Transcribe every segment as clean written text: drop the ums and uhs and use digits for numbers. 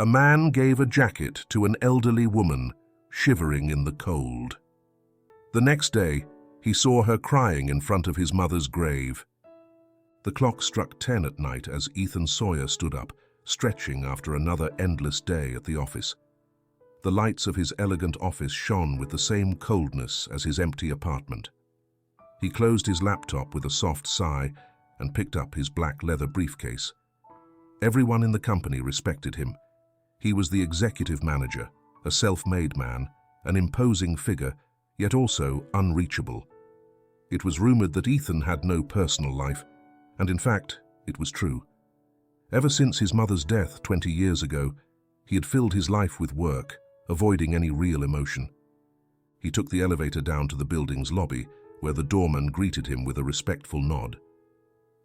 A man gave a jacket to an elderly woman shivering in the cold. The next day, he saw her crying in front of his mother's grave. The clock struck 10 at night as Ethan Sawyer stood up, stretching after another endless day at the office. The lights of his elegant office shone with the same coldness as his empty apartment. He closed his laptop with a soft sigh and picked up his black leather briefcase. Everyone in the company respected him. He was the executive manager, a self-made man, an imposing figure, yet also unreachable. It was rumored that Ethan had no personal life, and in fact, it was true. Ever since his mother's death 20 years ago, he had filled his life with work, avoiding any real emotion. He took the elevator down to the building's lobby, where the doorman greeted him with a respectful nod.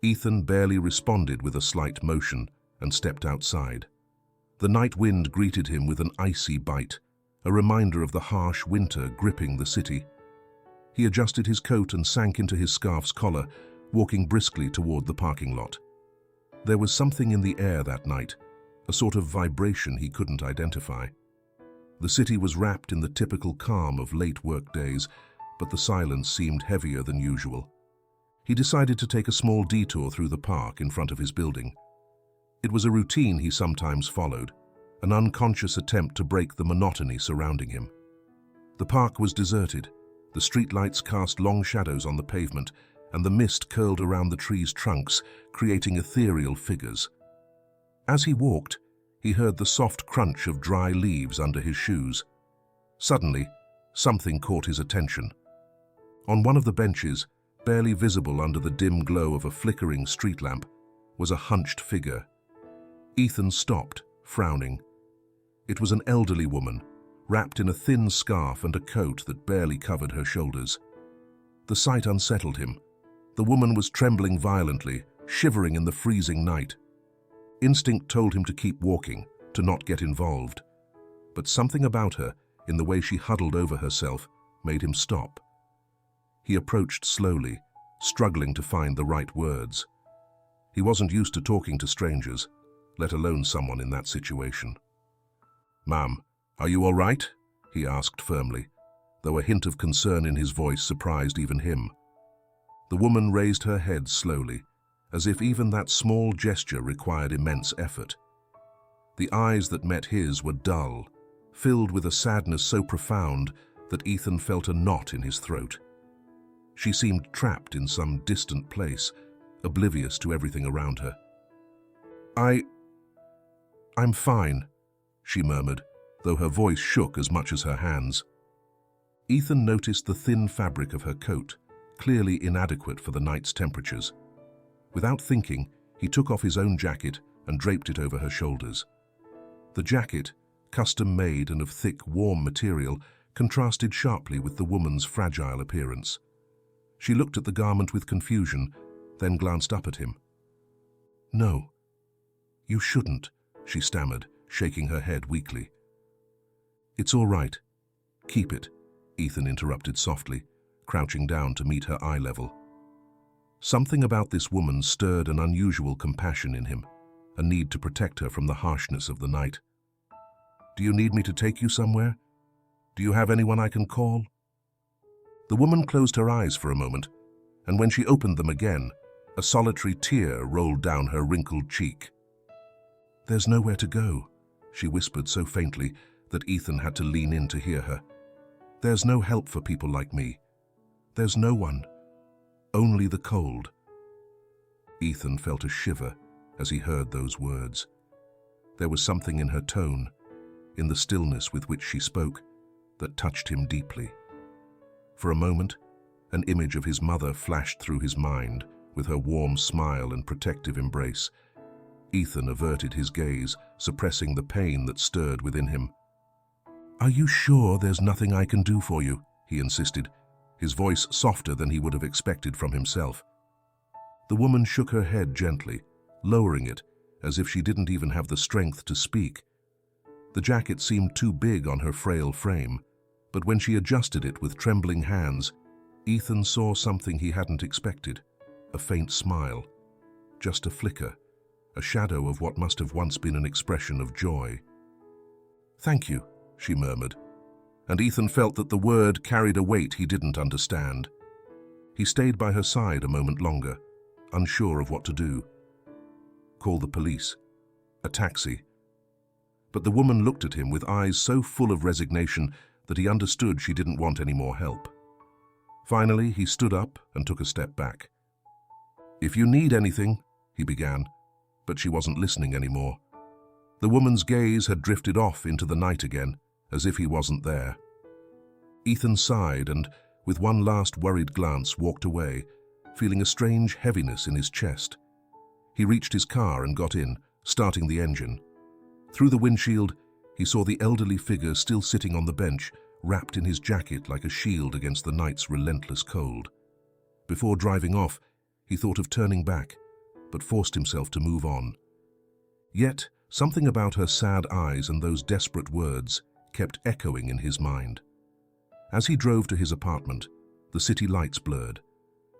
Ethan barely responded with a slight motion and stepped outside. The night wind greeted him with an icy bite, a reminder of the harsh winter gripping the city. He adjusted his coat and sank into his scarf's collar, walking briskly toward the parking lot. There was something in the air that night, a sort of vibration he couldn't identify. The city was wrapped in the typical calm of late work days, but the silence seemed heavier than usual. He decided to take a small detour through the park in front of his building. It was a routine he sometimes followed, an unconscious attempt to break the monotony surrounding him. The park was deserted. The streetlights cast long shadows on the pavement, and the mist curled around the trees' trunks, creating ethereal figures. As he walked, he heard the soft crunch of dry leaves under his shoes. Suddenly, something caught his attention. On one of the benches, barely visible under the dim glow of a flickering street lamp, was a hunched figure. Ethan stopped, frowning. It was an elderly woman, wrapped in a thin scarf and a coat that barely covered her shoulders. The sight unsettled him. The woman was trembling violently, shivering in the freezing night. Instinct told him to keep walking, to not get involved. But something about her, in the way she huddled over herself, made him stop. He approached slowly, struggling to find the right words. He wasn't used to talking to strangers, let alone someone in that situation. "Ma'am, are you all right?" he asked firmly, though a hint of concern in his voice surprised even him. The woman raised her head slowly, as if even that small gesture required immense effort. The eyes that met his were dull, filled with a sadness so profound that Ethan felt a knot in his throat. She seemed trapped in some distant place, oblivious to everything around her. I'm fine," she murmured, though her voice shook as much as her hands. Ethan noticed the thin fabric of her coat, clearly inadequate for the night's temperatures. Without thinking, he took off his own jacket and draped it over her shoulders. The jacket, custom-made and of thick, warm material, contrasted sharply with the woman's fragile appearance. She looked at the garment with confusion, then glanced up at him. "No, you shouldn't," she stammered, shaking her head weakly. "It's all right. Keep it," Ethan interrupted softly, crouching down to meet her eye level. Something about this woman stirred an unusual compassion in him, a need to protect her from the harshness of the night. "Do you need me to take you somewhere? Do you have anyone I can call?" The woman closed her eyes for a moment, and when she opened them again, a solitary tear rolled down her wrinkled cheek. "There's nowhere to go," she whispered so faintly that Ethan had to lean in to hear her. "There's no help for people like me. There's no one. Only the cold." Ethan felt a shiver as he heard those words. There was something in her tone, in the stillness with which she spoke, that touched him deeply. For a moment, an image of his mother flashed through his mind, with her warm smile and protective embrace. Ethan averted his gaze, suppressing the pain that stirred within him. "Are you sure there's nothing I can do for you?" he insisted, his voice softer than he would have expected from himself. The woman shook her head gently, lowering it, as if she didn't even have the strength to speak. The jacket seemed too big on her frail frame, but when she adjusted it with trembling hands, Ethan saw something he hadn't expected, a faint smile. Just a flicker, a shadow of what must have once been an expression of joy. "Thank you," she murmured, and Ethan felt that the word carried a weight he didn't understand. He stayed by her side a moment longer, unsure of what to do. Call the police. A taxi. But the woman looked at him with eyes so full of resignation that he understood she didn't want any more help. Finally, he stood up and took a step back. "If you need anything," he began, but she wasn't listening anymore. The woman's gaze had drifted off into the night again, as if he wasn't there. Ethan sighed and, with one last worried glance, walked away, feeling a strange heaviness in his chest. He reached his car and got in, starting the engine. Through the windshield, he saw the elderly figure still sitting on the bench, wrapped in his jacket like a shield against the night's relentless cold. Before driving off, he thought of turning back, but forced himself to move on. Yet, something about her sad eyes and those desperate words kept echoing in his mind. As he drove to his apartment, the city lights blurred,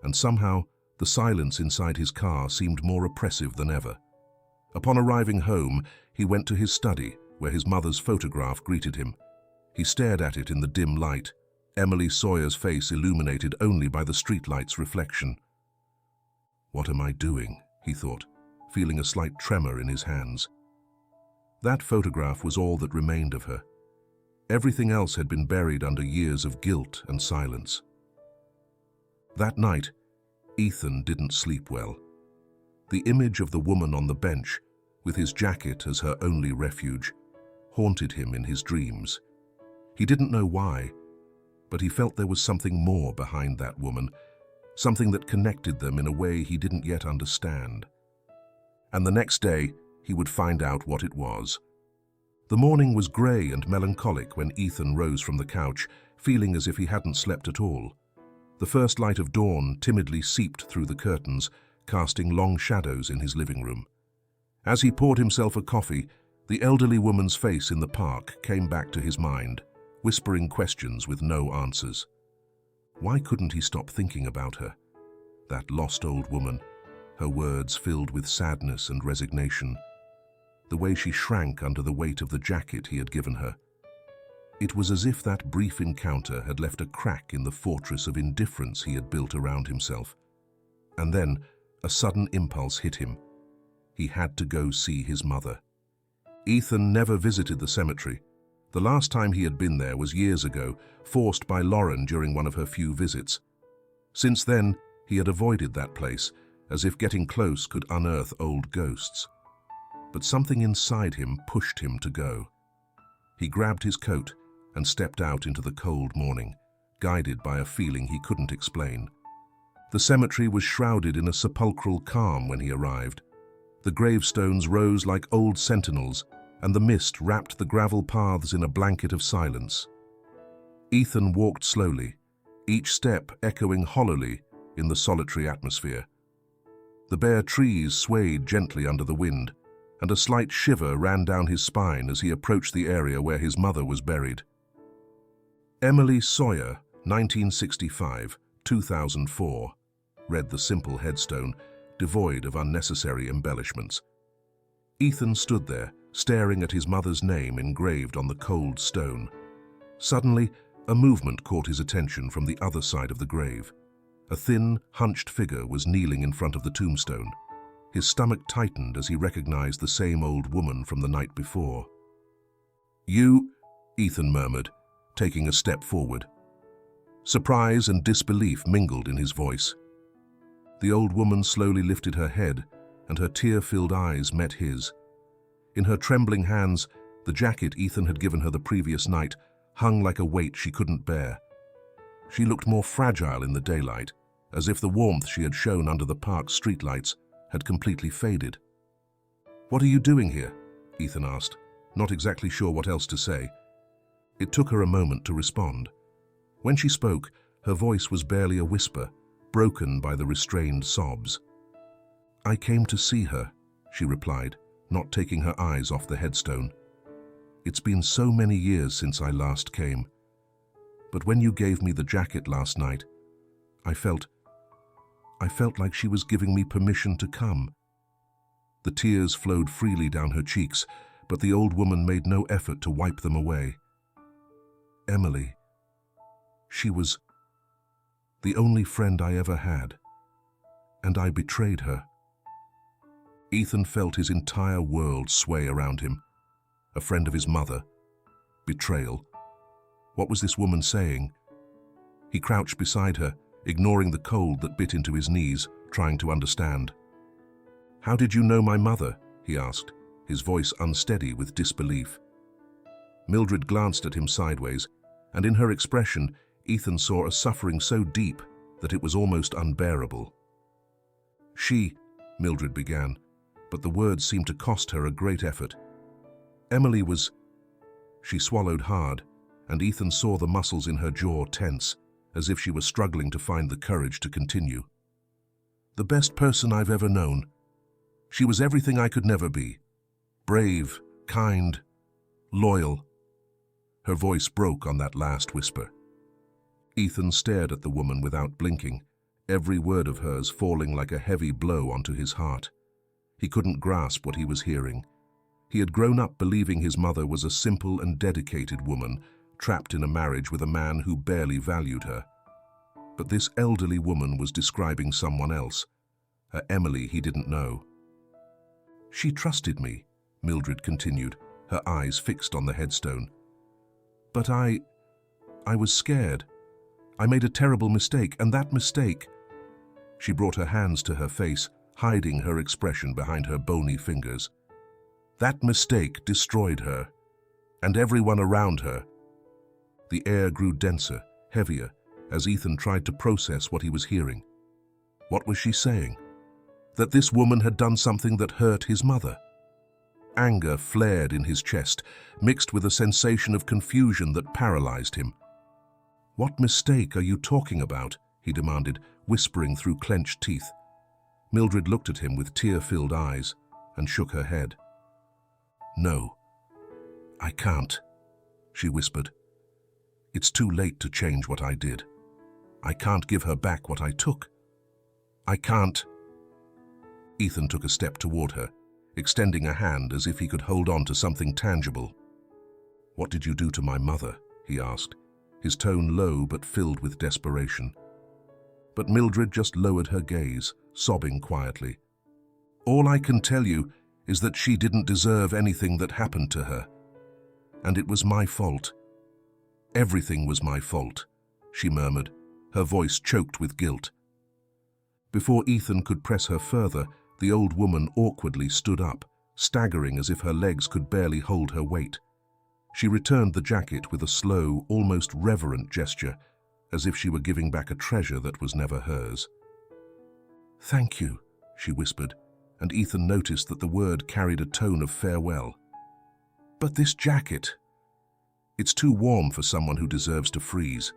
and somehow the silence inside his car seemed more oppressive than ever. Upon arriving home, he went to his study, where his mother's photograph greeted him. He stared at it in the dim light, Emily Sawyer's face illuminated only by the streetlight's reflection. "What am I doing?" he thought, feeling a slight tremor in his hands. That photograph was all that remained of her. Everything else had been buried under years of guilt and silence. That night, Ethan didn't sleep well. The image of the woman on the bench, with his jacket as her only refuge, haunted him in his dreams. He didn't know why, but he felt there was something more behind that woman, something that connected them in a way he didn't yet understand. And the next day, he would find out what it was. The morning was grey and melancholic when Ethan rose from the couch, feeling as if he hadn't slept at all. The first light of dawn timidly seeped through the curtains, casting long shadows in his living room. As he poured himself a coffee, the elderly woman's face in the park came back to his mind, whispering questions with no answers. Why couldn't he stop thinking about her? That lost old woman, her words filled with sadness and resignation. The way she shrank under the weight of the jacket he had given her. It was as if that brief encounter had left a crack in the fortress of indifference he had built around himself. And then, a sudden impulse hit him. He had to go see his mother. Ethan never visited the cemetery. The last time he had been there was years ago, forced by Lauren during one of her few visits. Since then, he had avoided that place, as if getting close could unearth old ghosts. But something inside him pushed him to go. He grabbed his coat and stepped out into the cold morning, guided by a feeling he couldn't explain. The cemetery was shrouded in a sepulchral calm when he arrived. The gravestones rose like old sentinels, and the mist wrapped the gravel paths in a blanket of silence. Ethan walked slowly, each step echoing hollowly in the solitary atmosphere. The bare trees swayed gently under the wind, and a slight shiver ran down his spine as he approached the area where his mother was buried. Emily Sawyer, 1965-2004, read the simple headstone, devoid of unnecessary embellishments. Ethan stood there, staring at his mother's name engraved on the cold stone. Suddenly, a movement caught his attention from the other side of the grave. A thin, hunched figure was kneeling in front of the tombstone. His stomach tightened as he recognized the same old woman from the night before. "You," Ethan murmured, taking a step forward. Surprise and disbelief mingled in his voice. The old woman slowly lifted her head, and her tear-filled eyes met his. In her trembling hands, the jacket Ethan had given her the previous night hung like a weight she couldn't bear. She looked more fragile in the daylight, as if the warmth she had shown under the park's streetlights had completely faded. "What are you doing here?" Ethan asked, not exactly sure what else to say. It took her a moment to respond. When she spoke, her voice was barely a whisper, broken by the restrained sobs. "I came to see her," she replied, not taking her eyes off the headstone. "It's been so many years since I last came. But when you gave me the jacket last night, I felt like she was giving me permission to come." The tears flowed freely down her cheeks, but the old woman made no effort to wipe them away. Emily. She was the only friend I ever had, and I betrayed her. Ethan felt his entire world sway around him. A friend of his mother. Betrayal. What was this woman saying? He crouched beside her, ignoring the cold that bit into his knees, trying to understand. "How did you know my mother?" he asked, his voice unsteady with disbelief. Mildred glanced at him sideways, and in her expression, Ethan saw a suffering so deep that it was almost unbearable. Mildred began, but the words seemed to cost her a great effort. Emily was... She swallowed hard, and Ethan saw the muscles in her jaw tense, as if she were struggling to find the courage to continue. "The best person I've ever known. She was everything I could never be. Brave, kind, loyal." Her voice broke on that last whisper. Ethan stared at the woman without blinking, every word of hers falling like a heavy blow onto his heart. He couldn't grasp what he was hearing. He had grown up believing his mother was a simple and dedicated woman, trapped in a marriage with a man who barely valued her. But this elderly woman was describing someone else, a Emily he didn't know. "She trusted me," Mildred continued, her eyes fixed on the headstone. "But I was scared. I made a terrible mistake, and that mistake..." She brought her hands to her face, hiding her expression behind her bony fingers. "That mistake destroyed her, and everyone around her." The air grew denser, heavier, as Ethan tried to process what he was hearing. What was she saying? That this woman had done something that hurt his mother? Anger flared in his chest, mixed with a sensation of confusion that paralyzed him. "What mistake are you talking about?" he demanded, whispering through clenched teeth. Mildred looked at him with tear-filled eyes and shook her head. "No, I can't," she whispered. "It's too late to change what I did. I can't give her back what I took. I can't." Ethan took a step toward her, extending a hand as if he could hold on to something tangible. "What did you do to my mother?" he asked, his tone low but filled with desperation. But Mildred just lowered her gaze, sobbing quietly. "All I can tell you is that she didn't deserve anything that happened to her. And it was my fault. Everything was my fault," she murmured, her voice choked with guilt. Before Ethan could press her further, the old woman awkwardly stood up, staggering as if her legs could barely hold her weight. She returned the jacket with a slow, almost reverent gesture, as if she were giving back a treasure that was never hers. "Thank you," she whispered, and Ethan noticed that the word carried a tone of farewell. "But this jacket, it's too warm for someone who deserves to freeze."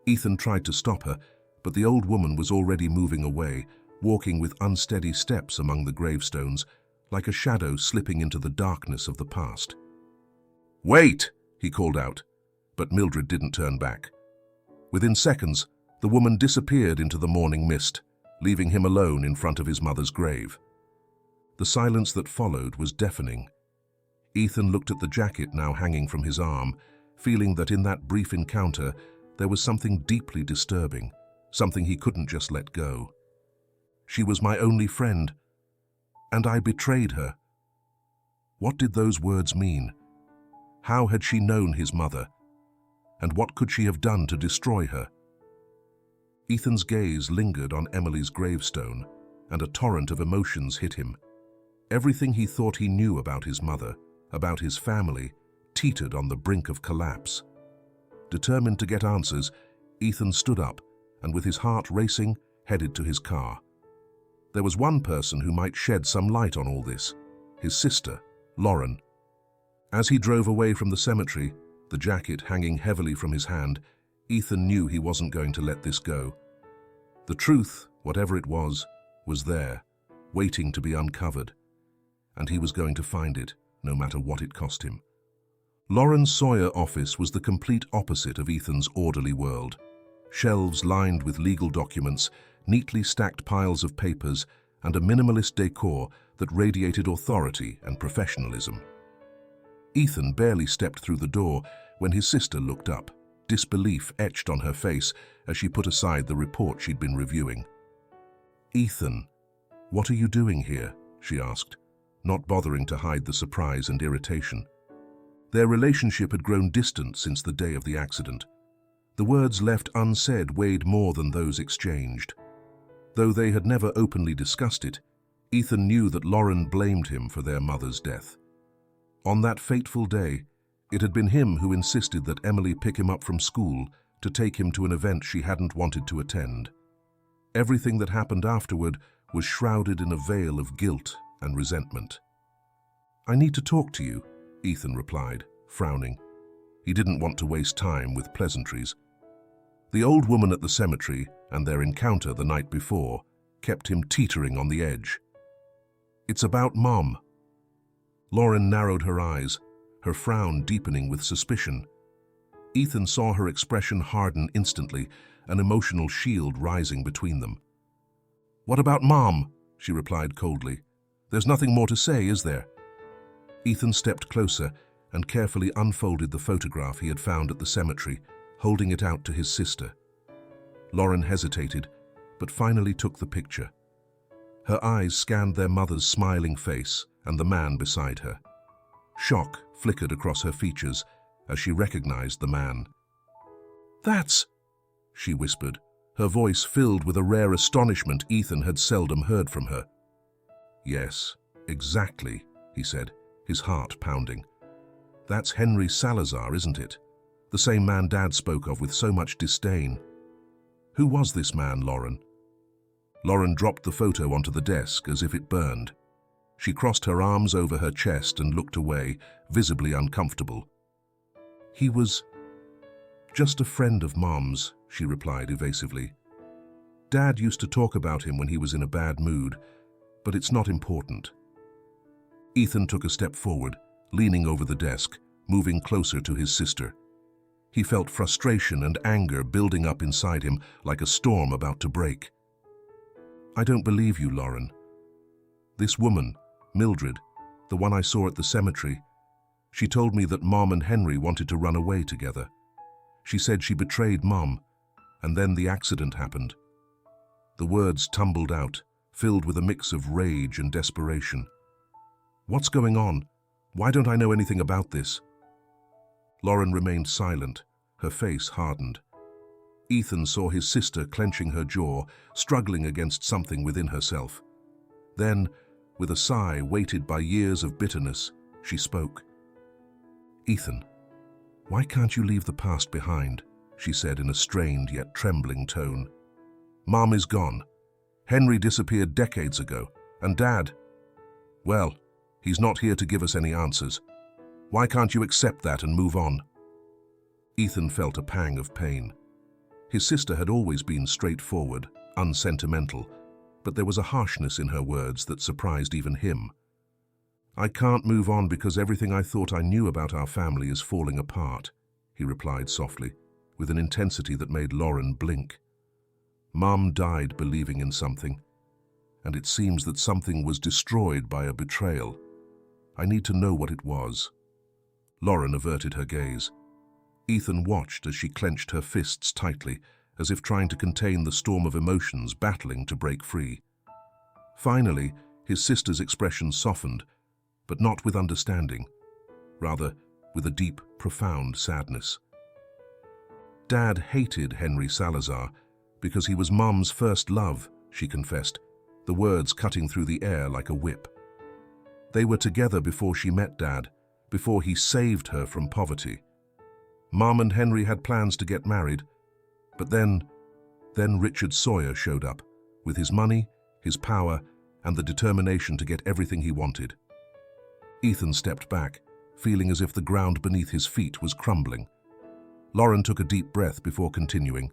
Ethan tried to stop her, but the old woman was already moving away, walking with unsteady steps among the gravestones, like a shadow slipping into the darkness of the past. "Wait!" he called out, but Mildred didn't turn back. Within seconds, the woman disappeared into the morning mist, leaving him alone in front of his mother's grave. The silence that followed was deafening. Ethan looked at the jacket now hanging from his arm, feeling that in that brief encounter there was something deeply disturbing, something he couldn't just let go. She was my only friend, and I betrayed her. What did those words mean? How had she known his mother? And what could she have done to destroy her? Ethan's gaze lingered on Emily's gravestone, and a torrent of emotions hit him. Everything he thought he knew about his mother, about his family, teetered on the brink of collapse. Determined to get answers, Ethan stood up and, with his heart racing, headed to his car. There was one person who might shed some light on all this: his sister, Lauren. As he drove away from the cemetery, the jacket hanging heavily from his hand, Ethan knew he wasn't going to let this go. The truth, whatever it was there, waiting to be uncovered, and he was going to find it, no matter what it cost him. Lauren Sawyer office was the complete opposite of Ethan's orderly world. Shelves lined with legal documents, neatly stacked piles of papers, and a minimalist decor that radiated authority and professionalism. Ethan barely stepped through the door when his sister looked up, disbelief etched on her face as she put aside the report she'd been reviewing. "Ethan, what are you doing here?" she asked, not bothering to hide the surprise and irritation. Their relationship had grown distant since the day of the accident. The words left unsaid weighed more than those exchanged. Though they had never openly discussed it, Ethan knew that Lauren blamed him for their mother's death. On that fateful day, it had been him who insisted that Emily pick him up from school to take him to an event she hadn't wanted to attend. Everything that happened afterward was shrouded in a veil of guilt and resentment. "I need to talk to you," Ethan replied, frowning. He didn't want to waste time with pleasantries. The old woman at the cemetery and their encounter the night before kept him teetering on the edge. "It's about Mom." Lauren narrowed her eyes, her frown deepening with suspicion. Ethan saw her expression harden instantly, an emotional shield rising between them. "What about Mom?" she replied coldly. "There's nothing more to say, is there?" Ethan stepped closer and carefully unfolded the photograph he had found at the cemetery, holding it out to his sister. Lauren hesitated, but finally took the picture. Her eyes scanned their mother's smiling face and the man beside her. Shock flickered across her features as she recognized the man. "That's," she whispered, her voice filled with a rare astonishment Ethan had seldom heard from her. "Yes, exactly," he said, his heart pounding. "That's Henry Salazar, isn't it? The same man Dad spoke of with so much disdain. Who was this man, Lauren?" Lauren dropped the photo onto the desk as if it burned. She crossed her arms over her chest and looked away, visibly uncomfortable. "He was just a friend of Mom's," she replied evasively. "Dad used to talk about him when he was in a bad mood, but it's not important." Ethan took a step forward, leaning over the desk, moving closer to his sister. He felt frustration and anger building up inside him like a storm about to break. "I don't believe you, Lauren. This woman, Mildred, the one I saw at the cemetery, she told me that Mom and Henry wanted to run away together. She said she betrayed Mom, and then the accident happened." The words tumbled out, filled with a mix of rage and desperation. "What's going on? Why don't I know anything about this?" Lauren remained silent, her face hardened. Ethan saw his sister clenching her jaw, struggling against something within herself. Then, with a sigh weighted by years of bitterness, she spoke. "Ethan, why can't you leave the past behind?" she said in a strained yet trembling tone. "Mom is gone. Henry disappeared decades ago, and Dad, well, he's not here to give us any answers. Why can't you accept that and move on?" Ethan felt a pang of pain. His sister had always been straightforward, unsentimental, but there was a harshness in her words that surprised even him. "I can't move on because everything I thought I knew about our family is falling apart," he replied softly, with an intensity that made Lauren blink. "Mom died believing in something, and it seems that something was destroyed by a betrayal. I need to know what it was." Lauren averted her gaze. Ethan watched as she clenched her fists tightly, as if trying to contain the storm of emotions battling to break free. Finally, his sister's expression softened, but not with understanding, rather with a deep, profound sadness. "Dad hated Henry Salazar because he was Mom's first love," she confessed, the words cutting through the air like a whip. "They were together before she met Dad, before he saved her from poverty. Mom and Henry had plans to get married, but then Richard Sawyer showed up, with his money, his power, and the determination to get everything he wanted." Ethan stepped back, feeling as if the ground beneath his feet was crumbling. Lauren took a deep breath before continuing.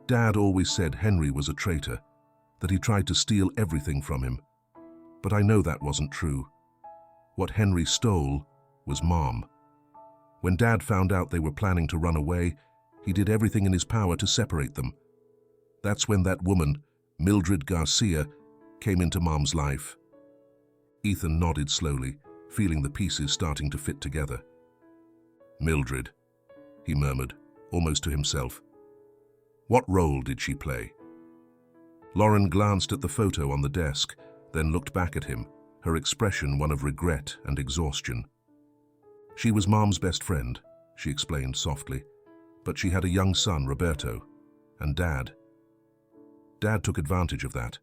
"Dad always said Henry was a traitor, that he tried to steal everything from him. But I know that wasn't true. What Henry stole was Mom. When Dad found out they were planning to run away, he did everything in his power to separate them. That's when that woman, Mildred Garcia, came into Mom's life. Ethan nodded slowly, feeling the pieces starting to fit together. Mildred, he murmured, almost to himself. What role did she play? Lauren glanced at the photo on the desk, then looked back at him, her expression one of regret and exhaustion. She was Mom's best friend, she explained softly, but she had a young son, Roberto, and Dad. Dad took advantage of that.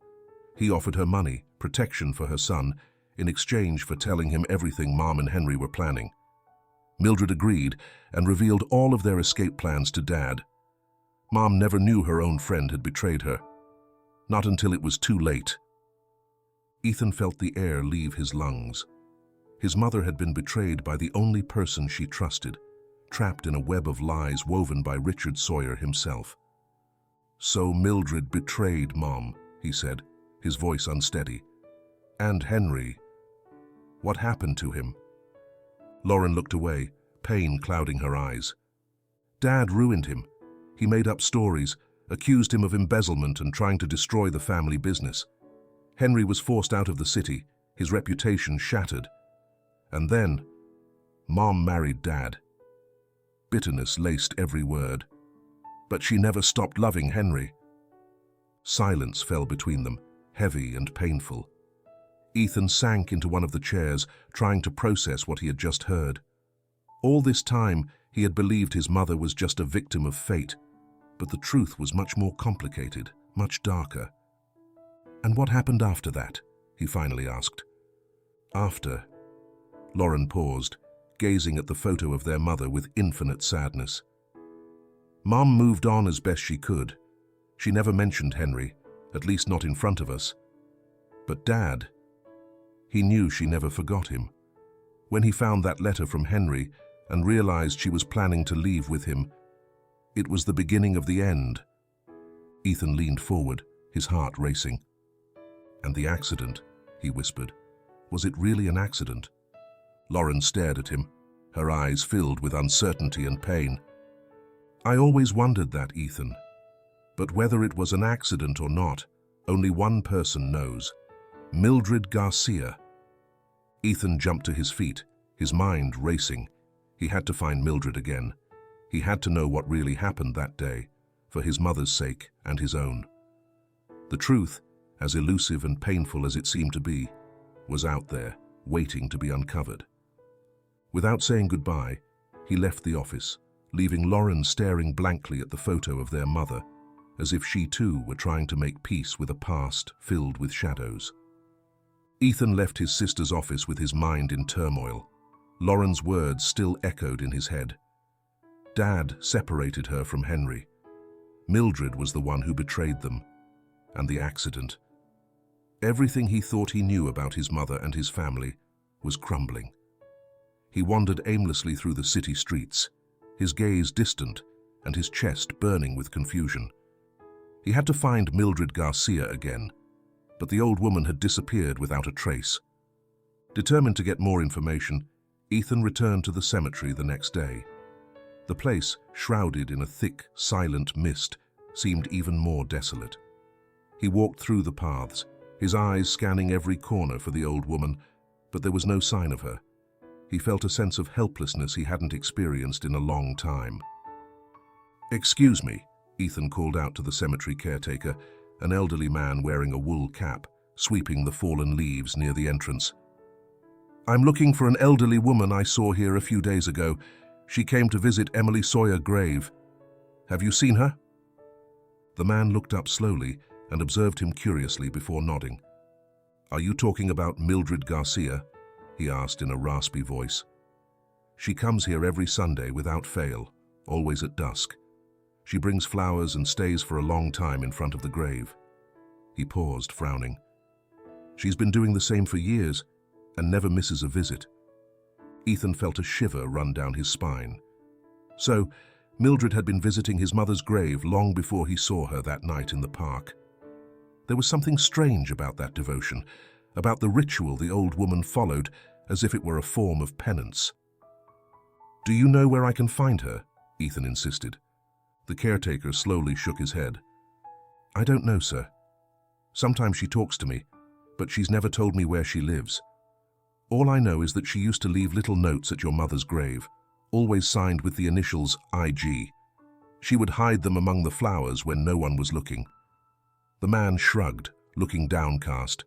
He offered her money, protection for her son, in exchange for telling him everything Mom and Henry were planning. Mildred agreed and revealed all of their escape plans to Dad. Mom never knew her own friend had betrayed her. Not until it was too late. Ethan felt the air leave his lungs. His mother had been betrayed by the only person she trusted, trapped in a web of lies woven by Richard Sawyer himself. So Mildred betrayed Mom, he said, his voice unsteady. And Henry. What happened to him? Lauren looked away, pain clouding her eyes. Dad ruined him. He made up stories, accused him of embezzlement and trying to destroy the family business. Henry was forced out of the city, his reputation shattered. And then, Mom married Dad. Bitterness laced every word. But she never stopped loving Henry. Silence fell between them, heavy and painful. Ethan sank into one of the chairs, trying to process what he had just heard. All this time, he had believed his mother was just a victim of fate, but the truth was much more complicated, much darker. And what happened after that? He finally asked. After? Lauren paused, gazing at the photo of their mother with infinite sadness. Mom moved on as best she could. She never mentioned Henry, at least not in front of us. But Dad, he knew she never forgot him. When he found that letter from Henry and realized she was planning to leave with him, it was the beginning of the end. Ethan leaned forward, his heart racing. And the accident, he whispered. Was it really an accident? Lauren stared at him, her eyes filled with uncertainty and pain. I always wondered that, Ethan. But whether it was an accident or not, only one person knows. Mildred Garcia. Ethan jumped to his feet, his mind racing. He had to find Mildred again. He had to know what really happened that day, for his mother's sake and his own. The truth, as elusive and painful as it seemed to be, was out there, waiting to be uncovered. Without saying goodbye, he left the office, leaving Lauren staring blankly at the photo of their mother, as if she too were trying to make peace with a past filled with shadows. Ethan left his sister's office with his mind in turmoil. Lauren's words still echoed in his head. Dad separated her from Henry. Mildred was the one who betrayed them. And the accident. Everything he thought he knew about his mother and his family was crumbling. He wandered aimlessly through the city streets, his gaze distant and his chest burning with confusion. He had to find Mildred Garcia again, but the old woman had disappeared without a trace. Determined to get more information, Ethan returned to the cemetery the next day. The place, shrouded in a thick, silent mist, seemed even more desolate. He walked through the paths, his eyes scanning every corner for the old woman, but there was no sign of her. He felt a sense of helplessness he hadn't experienced in a long time. "Excuse me," Ethan called out to the cemetery caretaker, an elderly man wearing a wool cap, sweeping the fallen leaves near the entrance. "I'm looking for an elderly woman I saw here a few days ago. She came to visit Emily Sawyer grave. Have you seen her?" The man looked up slowly and observed him curiously before nodding. "Are you talking about Mildred Garcia?" he asked in a raspy voice. "She comes here every Sunday without fail, always at dusk. She brings flowers and stays for a long time in front of the grave." He paused, frowning. "She's been doing the same for years and never misses a visit." Ethan felt a shiver run down his spine. So, Mildred had been visiting his mother's grave long before he saw her that night in the park. There was something strange about that devotion, about the ritual the old woman followed, as if it were a form of penance. "Do you know where I can find her?" Ethan insisted. The caretaker slowly shook his head. "I don't know, sir. Sometimes she talks to me, but she's never told me where she lives. All I know is that she used to leave little notes at your mother's grave, always signed with the initials IG. She would hide them among the flowers when no one was looking. The man shrugged, looking downcast.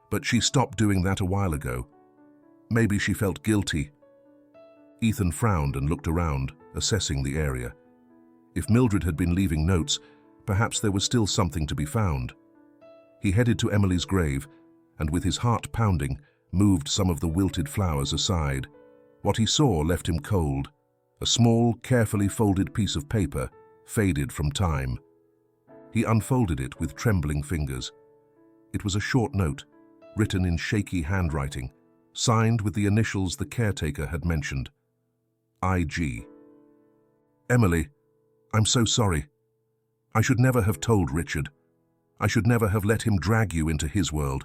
But she stopped doing that a while ago. Maybe she felt guilty. Ethan frowned and looked around, assessing the area. If Mildred had been leaving notes, perhaps there was still something to be found. He headed to Emily's grave, and with his heart pounding, moved some of the wilted flowers aside. What he saw left him cold. A small, carefully folded piece of paper, faded from time. He unfolded it with trembling fingers. It was a short note, written in shaky handwriting, signed with the initials the caretaker had mentioned. IG. Emily, I'm so sorry. I should never have told Richard. I should never have let him drag you into his world.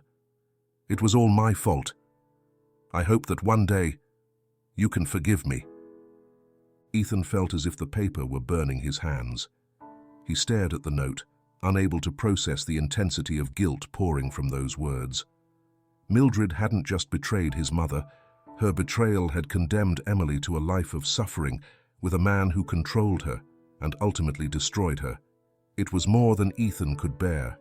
It was all my fault. I hope that one day you can forgive me. Ethan felt as if the paper were burning his hands. He stared at the note, unable to process the intensity of guilt pouring from those words. Mildred hadn't just betrayed his mother. Her betrayal had condemned Emily to a life of suffering with a man who controlled her and ultimately destroyed her. It was more than Ethan could bear.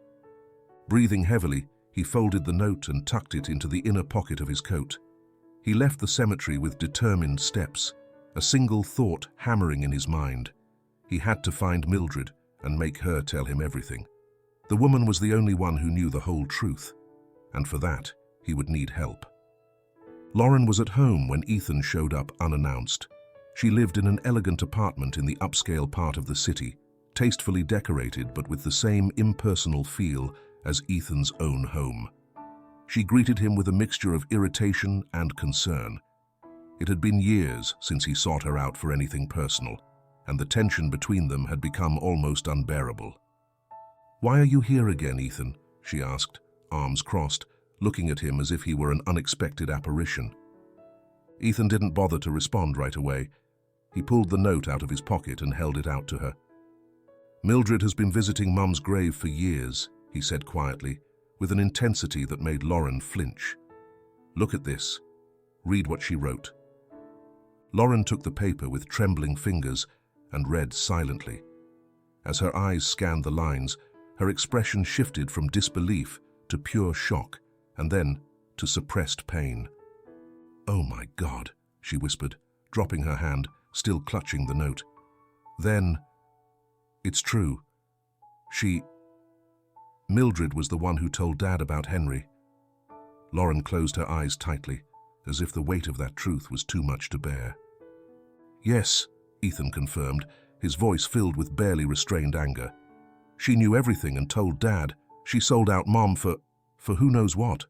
Breathing heavily, he folded the note and tucked it into the inner pocket of his coat. He left the cemetery with determined steps, a single thought hammering in his mind. He had to find Mildred and make her tell him everything. The woman was the only one who knew the whole truth, and for that, he would need help. Lauren was at home when Ethan showed up unannounced. She lived in an elegant apartment in the upscale part of the city, tastefully decorated but with the same impersonal feel as Ethan's own home. She greeted him with a mixture of irritation and concern. It had been years since he sought her out for anything personal, and the tension between them had become almost unbearable. "Why are you here again, Ethan?" she asked, arms crossed, looking at him as if he were an unexpected apparition. Ethan didn't bother to respond right away. He pulled the note out of his pocket and held it out to her. "Mildred has been visiting Mum's grave for years," he said quietly, with an intensity that made Lauren flinch. "Look at this. Read what she wrote." Lauren took the paper with trembling fingers and read silently. As her eyes scanned the lines, her expression shifted from disbelief to pure shock, and then to suppressed pain. "Oh my God," she whispered, dropping her hand, still clutching the note. "Then, it's true. Mildred was the one who told Dad about Henry." Lauren closed her eyes tightly, as if the weight of that truth was too much to bear. "Yes," Ethan confirmed, his voice filled with barely restrained anger. "She knew everything and told Dad. She sold out Mom for who knows what."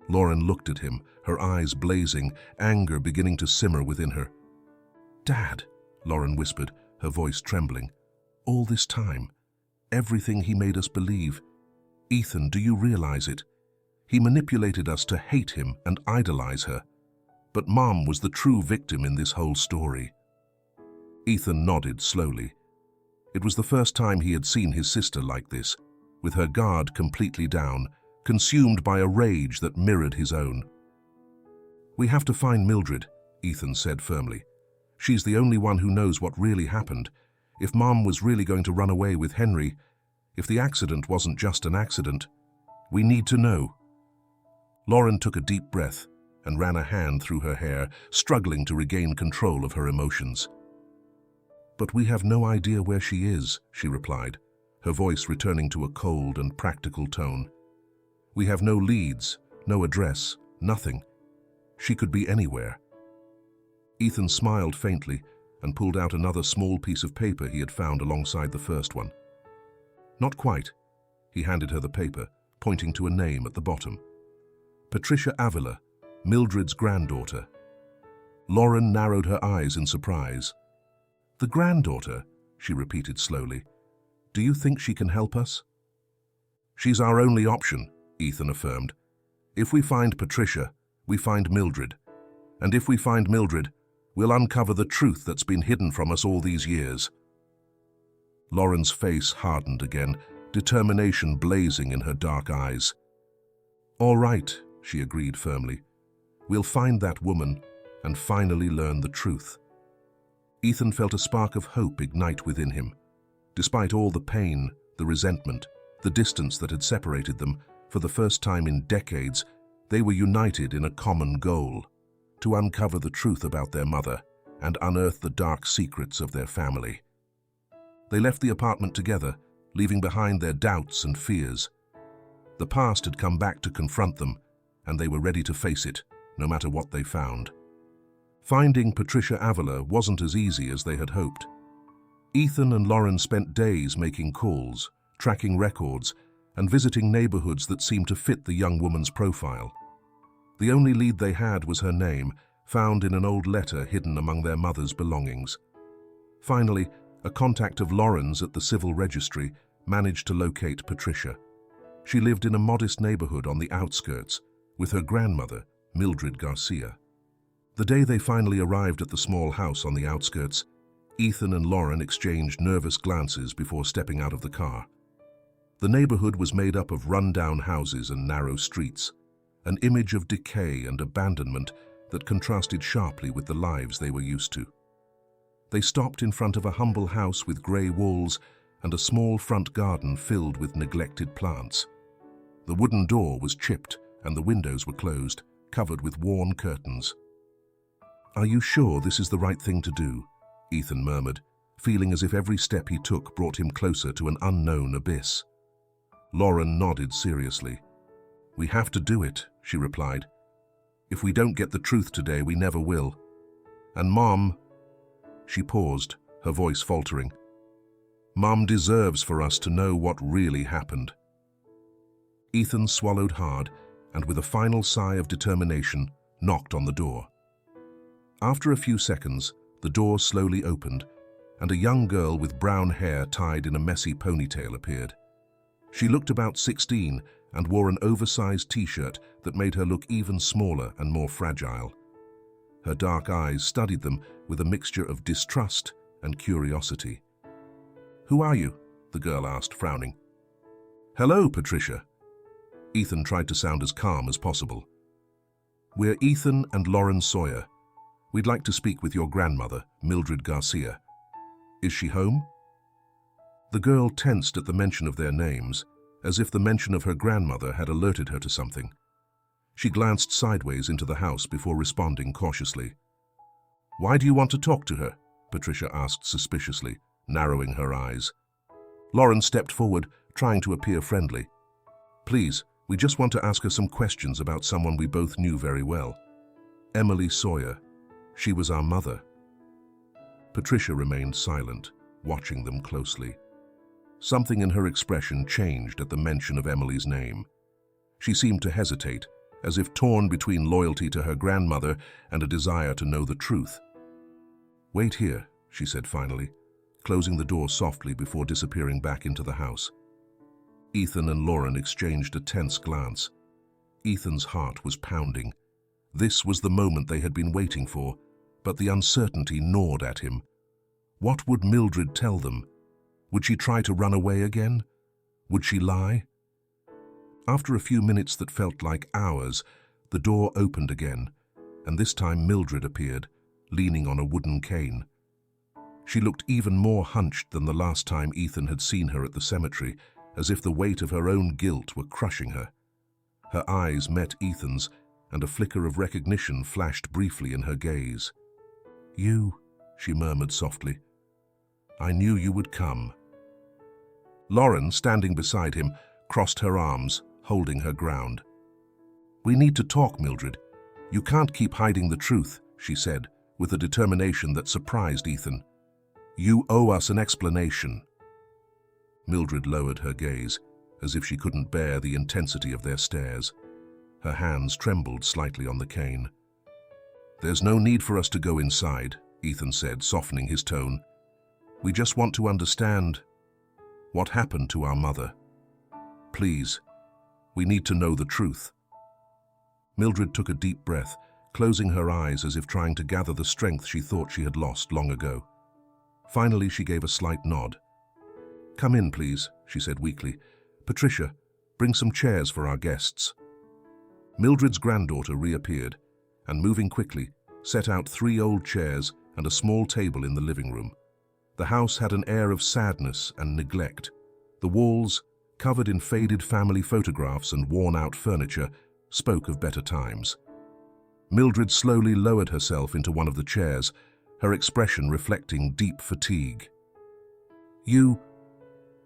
Lauren looked at him, her eyes blazing, anger beginning to simmer within her. "Dad," Lauren whispered, her voice trembling. "All this time, everything he made us believe. Ethan, do you realize it? He manipulated us to hate him and idolize her. But Mom was the true victim in this whole story." Ethan nodded slowly. It was the first time he had seen his sister like this, with her guard completely down, consumed by a rage that mirrored his own. "We have to find Mildred," Ethan said firmly. "She's the only one who knows what really happened. If Mom was really going to run away with Henry, if the accident wasn't just an accident, we need to know." Lauren took a deep breath and ran a hand through her hair, struggling to regain control of her emotions. "But we have no idea where she is," she replied, her voice returning to a cold and practical tone. "We have no leads, no address, nothing. She could be anywhere." Ethan smiled faintly and pulled out another small piece of paper he had found alongside the first one. "Not quite." He handed her the paper, pointing to a name at the bottom. "Patricia Avila, Mildred's granddaughter." Lauren narrowed her eyes in surprise. "The granddaughter?" she repeated slowly. "Do you think she can help us?" "She's our only option," Ethan affirmed. "If we find Patricia, we find Mildred. And if we find Mildred, we'll uncover the truth that's been hidden from us all these years." Lauren's face hardened again, determination blazing in her dark eyes. "All right," she agreed firmly. We'll find that woman and finally learn the truth. Ethan felt a spark of hope ignite within him. Despite all the pain, the resentment, the distance that had separated them, for the first time in decades, they were united in a common goal: to uncover the truth about their mother and unearth the dark secrets of their family. They left the apartment together, leaving behind their doubts and fears. The past had come back to confront them, and they were ready to face it, no matter what they found. Finding Patricia Avila wasn't as easy as they had hoped. Ethan and Lauren spent days making calls, tracking records, and visiting neighborhoods that seemed to fit the young woman's profile. The only lead they had was her name, found in an old letter hidden among their mother's belongings. Finally, a contact of Lauren's at the civil registry managed to locate Patricia. She lived in a modest neighborhood on the outskirts with her grandmother, Mildred Garcia. The day they finally arrived at the small house on the outskirts, Ethan and Lauren exchanged nervous glances before stepping out of the car. The neighborhood was made up of run-down houses and narrow streets, an image of decay and abandonment that contrasted sharply with the lives they were used to. They stopped in front of a humble house with grey walls and a small front garden filled with neglected plants. The wooden door was chipped and the windows were closed, covered with worn curtains. "Are you sure this is the right thing to do?" Ethan murmured, feeling as if every step he took brought him closer to an unknown abyss. Lauren nodded seriously. "We have to do it," she replied. "If we don't get the truth today, we never will. And Mom—" She paused, her voice faltering. "Mom deserves for us to know what really happened." Ethan swallowed hard and, with a final sigh of determination, knocked on the door. After a few seconds, the door slowly opened, and a young girl with brown hair tied in a messy ponytail appeared. She looked about 16 and wore an oversized t-shirt that made her look even smaller and more fragile. Her dark eyes studied them with a mixture of distrust and curiosity. "Who are you?" the girl asked, frowning. "Hello, Patricia." Ethan tried to sound as calm as possible. "We're Ethan and Lauren Sawyer. We'd like to speak with your grandmother, Mildred Garcia. Is she home?" The girl tensed at the mention of their names, as if the mention of her grandmother had alerted her to something. She glanced sideways into the house before responding cautiously. "Why do you want to talk to her?" Patricia asked suspiciously, narrowing her eyes. Lauren stepped forward, trying to appear friendly. "Please, we just want to ask her some questions about someone we both knew very well. Emily Sawyer. She was our mother." Patricia remained silent, watching them closely. Something in her expression changed at the mention of Emily's name. She seemed to hesitate, as if torn between loyalty to her grandmother and a desire to know the truth. "Wait here," she said finally, closing the door softly before disappearing back into the house. Ethan and Lauren exchanged a tense glance. Ethan's heart was pounding. This was the moment they had been waiting for, but the uncertainty gnawed at him. What would Mildred tell them? Would she try to run away again? Would she lie? After a few minutes that felt like hours, the door opened again, and this time Mildred appeared, leaning on a wooden cane. She looked even more hunched than the last time Ethan had seen her at the cemetery, as if the weight of her own guilt were crushing her. Her eyes met Ethan's, and a flicker of recognition flashed briefly in her gaze. "You," she murmured softly. "I knew you would come." Lauren, standing beside him, crossed her arms, holding her ground. "We need to talk, Mildred. You can't keep hiding the truth," she said, with a determination that surprised Ethan. "You owe us an explanation." Mildred lowered her gaze, as if she couldn't bear the intensity of their stares. Her hands trembled slightly on the cane. "There's no need for us to go inside," Ethan said, softening his tone. "We just want to understand what happened to our mother. Please, we need to know the truth." Mildred took a deep breath, closing her eyes as if trying to gather the strength she thought she had lost long ago. Finally, she gave a slight nod. "Come in, please," she said weakly. "Patricia, bring some chairs for our guests." Mildred's granddaughter reappeared, and moving quickly, set out 3 old chairs and a small table in the living room. The house had an air of sadness and neglect. The walls, covered in faded family photographs and worn-out furniture, spoke of better times. Mildred slowly lowered herself into one of the chairs, her expression reflecting deep fatigue. "You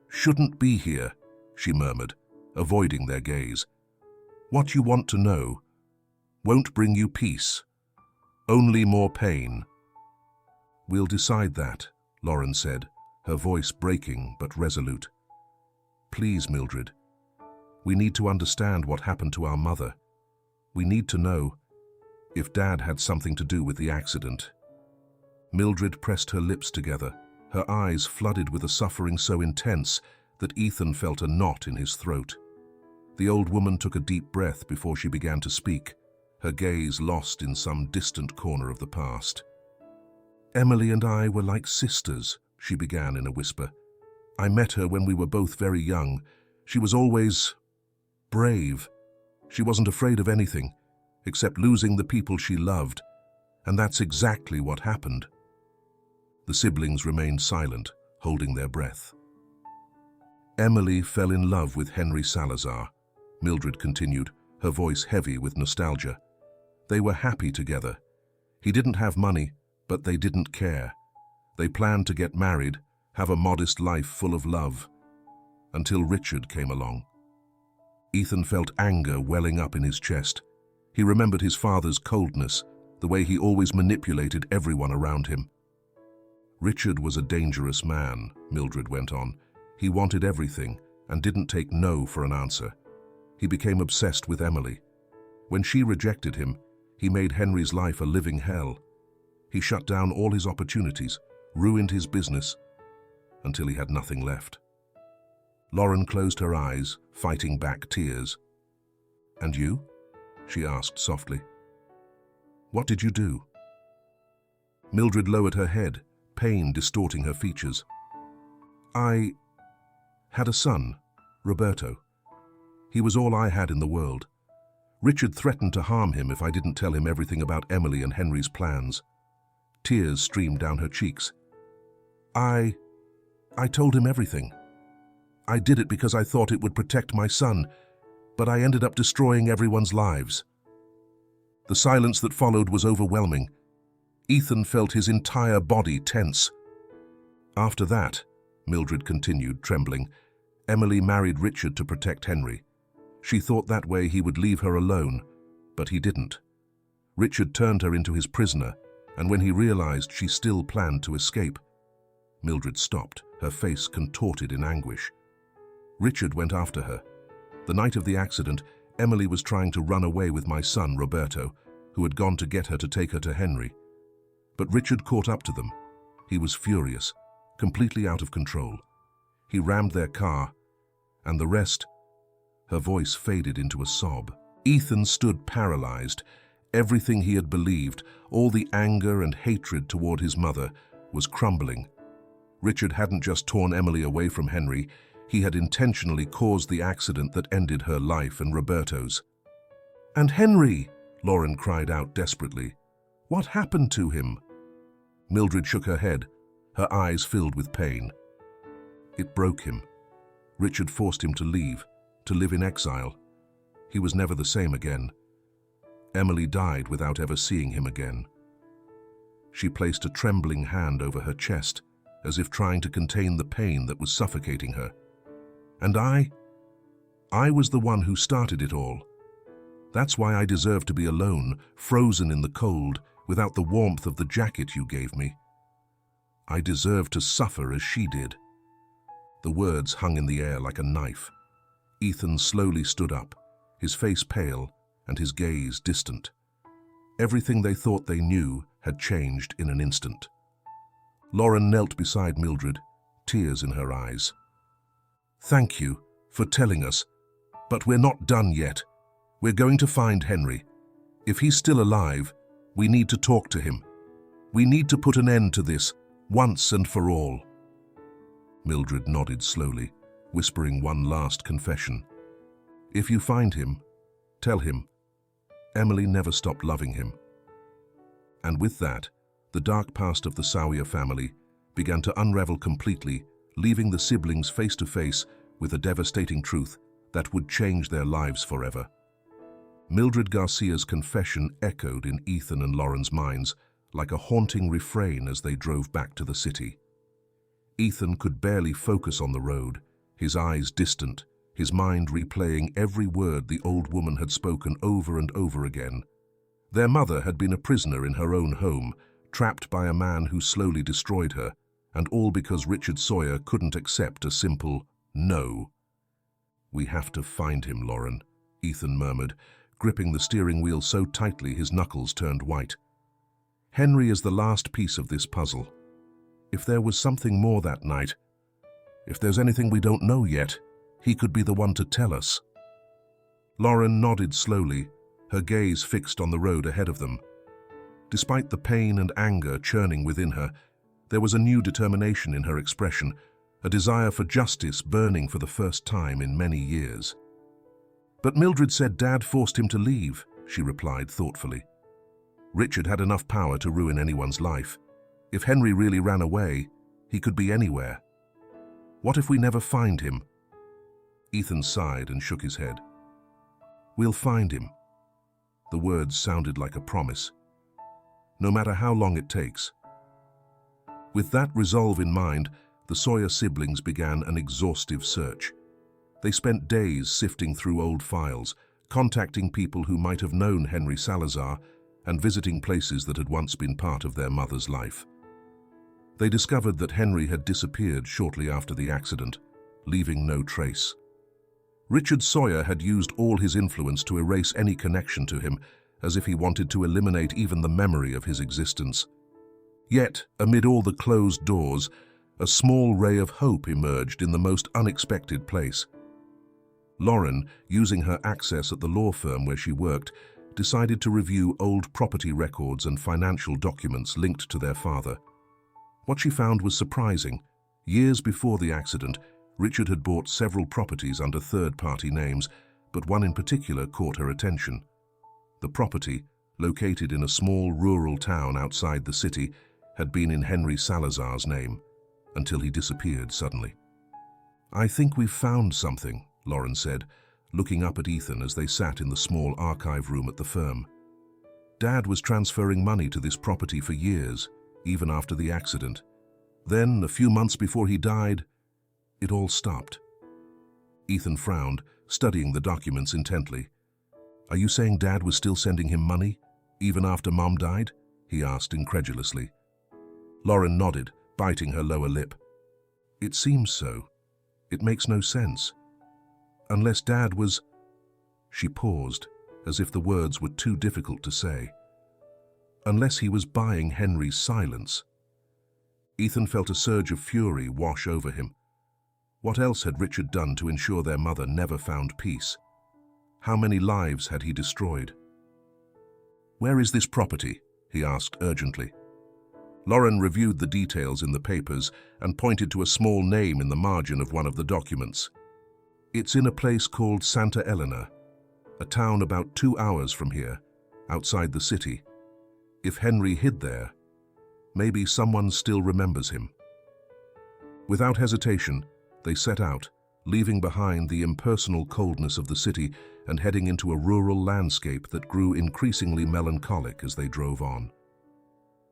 shouldn't be here," she murmured, avoiding their gaze. "What you want to know won't bring you peace, only more pain." "We'll decide that," Lauren said, her voice breaking but resolute. "Please, Mildred. We need to understand what happened to our mother. We need to know if Dad had something to do with the accident." Mildred pressed her lips together, her eyes flooded with a suffering so intense that Ethan felt a knot in his throat. The old woman took a deep breath before she began to speak, her gaze lost in some distant corner of the past. "Emily and I were like sisters," she began in a whisper. "I met her when we were both very young. She was always brave. She wasn't afraid of anything, except losing the people she loved, and that's exactly what happened." The siblings remained silent, holding their breath. "Emily fell in love with Henry Salazar," Mildred continued, her voice heavy with nostalgia. "They were happy together. He didn't have money, but they didn't care. They planned to get married, have a modest life full of love, until Richard came along." Ethan felt anger welling up in his chest. He remembered his father's coldness, the way he always manipulated everyone around him. "Richard was a dangerous man," Mildred went on. "He wanted everything and didn't take no for an answer. He became obsessed with Emily. When she rejected him, he made Henry's life a living hell. He shut down all his opportunities, ruined his business, until he had nothing left." Lauren closed her eyes, fighting back tears. "And you?" she asked softly. "What did you do?" Mildred lowered her head, pain distorting her features. "I had a son, Roberto. He was all I had in the world. Richard threatened to harm him if I didn't tell him everything about Emily and Henry's plans." Tears streamed down her cheeks. I told him everything. I did it because I thought it would protect my son, but I ended up destroying everyone's lives." The silence that followed was overwhelming. Ethan felt his entire body tense. "After that," Mildred continued, trembling, "Emily married Richard to protect Henry. She thought that way he would leave her alone, but he didn't. Richard turned her into his prisoner, and when he realized she still planned to escape..." Mildred stopped, her face contorted in anguish. "Richard went after her. The night of the accident, Emily was trying to run away with my son, Roberto, who had gone to get her to take her to Henry. But Richard caught up to them. He was furious, completely out of control. He rammed their car, and the rest..." Her voice faded into a sob. Ethan stood paralyzed. Everything he had believed, all the anger and hatred toward his mother, was crumbling. Richard hadn't just torn Emily away from Henry, he had intentionally caused the accident that ended her life and Roberto's. "And Henry!" Lauren cried out desperately. "What happened to him?" Mildred shook her head, her eyes filled with pain. "It broke him. Richard forced him to leave, to live in exile. He was never the same again. Emily died without ever seeing him again." She placed a trembling hand over her chest, as if trying to contain the pain that was suffocating her. "And I was the one who started it all. That's why I deserve to be alone, frozen in the cold, without the warmth of the jacket you gave me. I deserve to suffer as she did." The words hung in the air like a knife. Ethan slowly stood up, his face pale and his gaze distant. Everything they thought they knew had changed in an instant. Lauren knelt beside Mildred, tears in her eyes. "Thank you for telling us, but we're not done yet. We're going to find Henry. If he's still alive, we need to talk to him. We need to put an end to this, once and for all." Mildred nodded slowly, whispering one last confession. "If you find him, tell him. Emily never stopped loving him. And with that, the dark past of the Sawyer family began to unravel completely, leaving the siblings face to face with a devastating truth that would change their lives forever. Mildred Garcia's confession echoed in Ethan and Lauren's minds like a haunting refrain as they drove back to the city. Ethan could barely focus on the road, his eyes distant, his mind replaying every word the old woman had spoken over and over again. Their mother had been a prisoner in her own home, trapped by a man who slowly destroyed her, and all because Richard Sawyer couldn't accept a simple no. "We have to find him, Lauren," Ethan murmured, gripping the steering wheel so tightly his knuckles turned white. "Henry is the last piece of this puzzle. If there was something more that night, if there's anything we don't know yet, he could be the one to tell us." Lauren nodded slowly, her gaze fixed on the road ahead of them. Despite the pain and anger churning within her, there was a new determination in her expression, a desire for justice burning for the first time in many years. "But Mildred said Dad forced him to leave," she replied thoughtfully. "Richard had enough power to ruin anyone's life. If Henry really ran away, he could be anywhere. What if we never find him?" Ethan sighed and shook his head. "We'll find him." The words sounded like a promise. "No matter how long it takes." With that resolve in mind, the Sawyer siblings began an exhaustive search. They spent days sifting through old files, contacting people who might have known Henry Salazar, and visiting places that had once been part of their mother's life. They discovered that Henry had disappeared shortly after the accident, leaving no trace. Richard Sawyer had used all his influence to erase any connection to him, as if he wanted to eliminate even the memory of his existence. Yet, amid all the closed doors, a small ray of hope emerged in the most unexpected place. Lauren, using her access at the law firm where she worked, decided to review old property records and financial documents linked to their father. What she found was surprising. Years before the accident, Richard had bought several properties under third-party names, but one in particular caught her attention. The property, located in a small rural town outside the city, had been in Henry Salazar's name, until he disappeared suddenly. "I think we've found something," Lauren said, looking up at Ethan as they sat in the small archive room at the firm. "Dad was transferring money to this property for years, even after the accident. Then, a few months before he died, it all stopped." Ethan frowned, studying the documents intently. "Are you saying Dad was still sending him money, even after Mom died?" he asked incredulously. Lauren nodded, biting her lower lip. "It seems so. It makes no sense. Unless Dad was—" She paused, as if the words were too difficult to say. "Unless he was buying Henry's silence." Ethan felt a surge of fury wash over him. What else had Richard done to ensure their mother never found peace? How many lives had he destroyed? "Where is this property?" he asked urgently. Lauren reviewed the details in the papers and pointed to a small name in the margin of one of the documents. "It's in a place called Santa Elena, a town about 2 hours from here, outside the city. If Henry hid there, maybe someone still remembers him." Without hesitation, they set out, leaving behind the impersonal coldness of the city and heading into a rural landscape that grew increasingly melancholic as they drove on.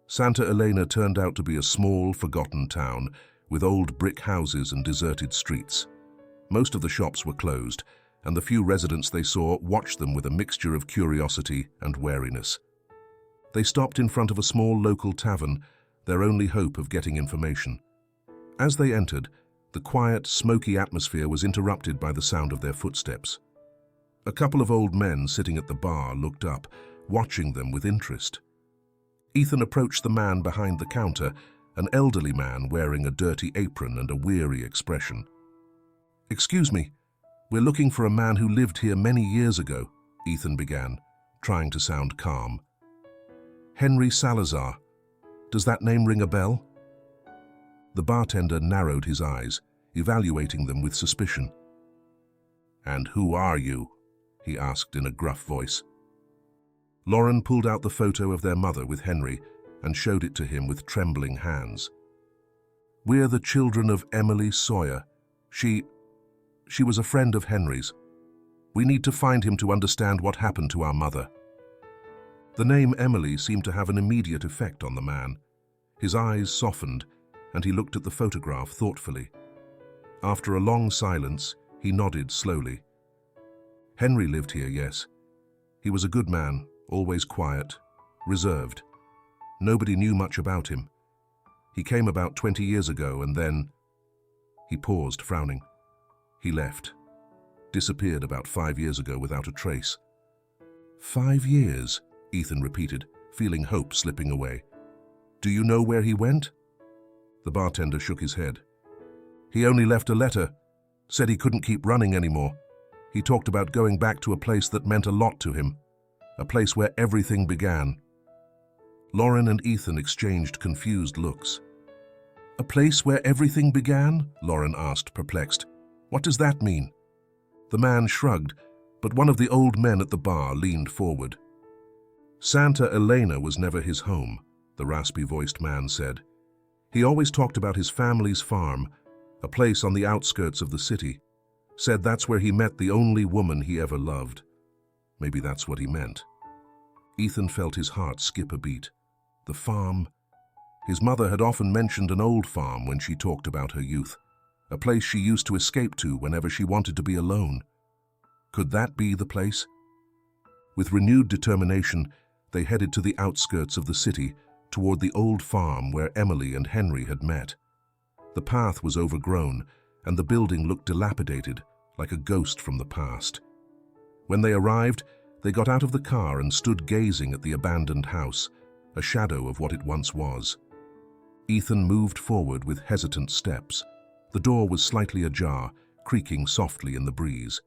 Santa Elena turned out to be a small, forgotten town with old brick houses and deserted streets. Most of the shops were closed, and the few residents they saw watched them with a mixture of curiosity and wariness. They stopped in front of a small local tavern, their only hope of getting information. As they entered, the quiet, smoky atmosphere was interrupted by the sound of their footsteps. A couple of old men sitting at the bar looked up, watching them with interest. Ethan approached the man behind the counter, an elderly man wearing a dirty apron and a weary expression. "Excuse me, we're looking for a man who lived here many years ago," Ethan began, trying to sound calm. "Henry Salazar. Does that name ring a bell?" The bartender narrowed his eyes, evaluating them with suspicion. "And who are you?" he asked in a gruff voice. Lauren pulled out the photo of their mother with Henry and showed it to him with trembling hands. "We're the children of Emily Sawyer. She was a friend of Henry's. We need to find him to understand what happened to our mother." The name Emily seemed to have an immediate effect on the man. His eyes softened, and he looked at the photograph thoughtfully. After a long silence, he nodded slowly. "Henry lived here, yes. He was a good man, always quiet, reserved. Nobody knew much about him. He came about 20 years ago, and then—" He paused, frowning. "He left. Disappeared about 5 years ago without a trace." 5 years, Ethan repeated, feeling hope slipping away. "Do you know where he went?" The bartender shook his head. "He only left a letter. Said he couldn't keep running anymore. He talked about going back to a place that meant a lot to him. A place where everything began." Lauren and Ethan exchanged confused looks. "A place where everything began?" Lauren asked, perplexed. "What does that mean?" The man shrugged, but one of the old men at the bar leaned forward. "Santa Elena was never his home," the raspy-voiced man said. "He always talked about his family's farm, a place on the outskirts of the city. Said that's where he met the only woman he ever loved. Maybe that's what he meant." Ethan felt his heart skip a beat. The farm. His mother had often mentioned an old farm when she talked about her youth, a place she used to escape to whenever she wanted to be alone. Could that be the place? With renewed determination, they headed to the outskirts of the city, toward the old farm where Emily and Henry had met. The path was overgrown, and the building looked dilapidated, like a ghost from the past. When they arrived, they got out of the car and stood gazing at the abandoned house, a shadow of what it once was. Ethan moved forward with hesitant steps. The door was slightly ajar, creaking softly in the breeze.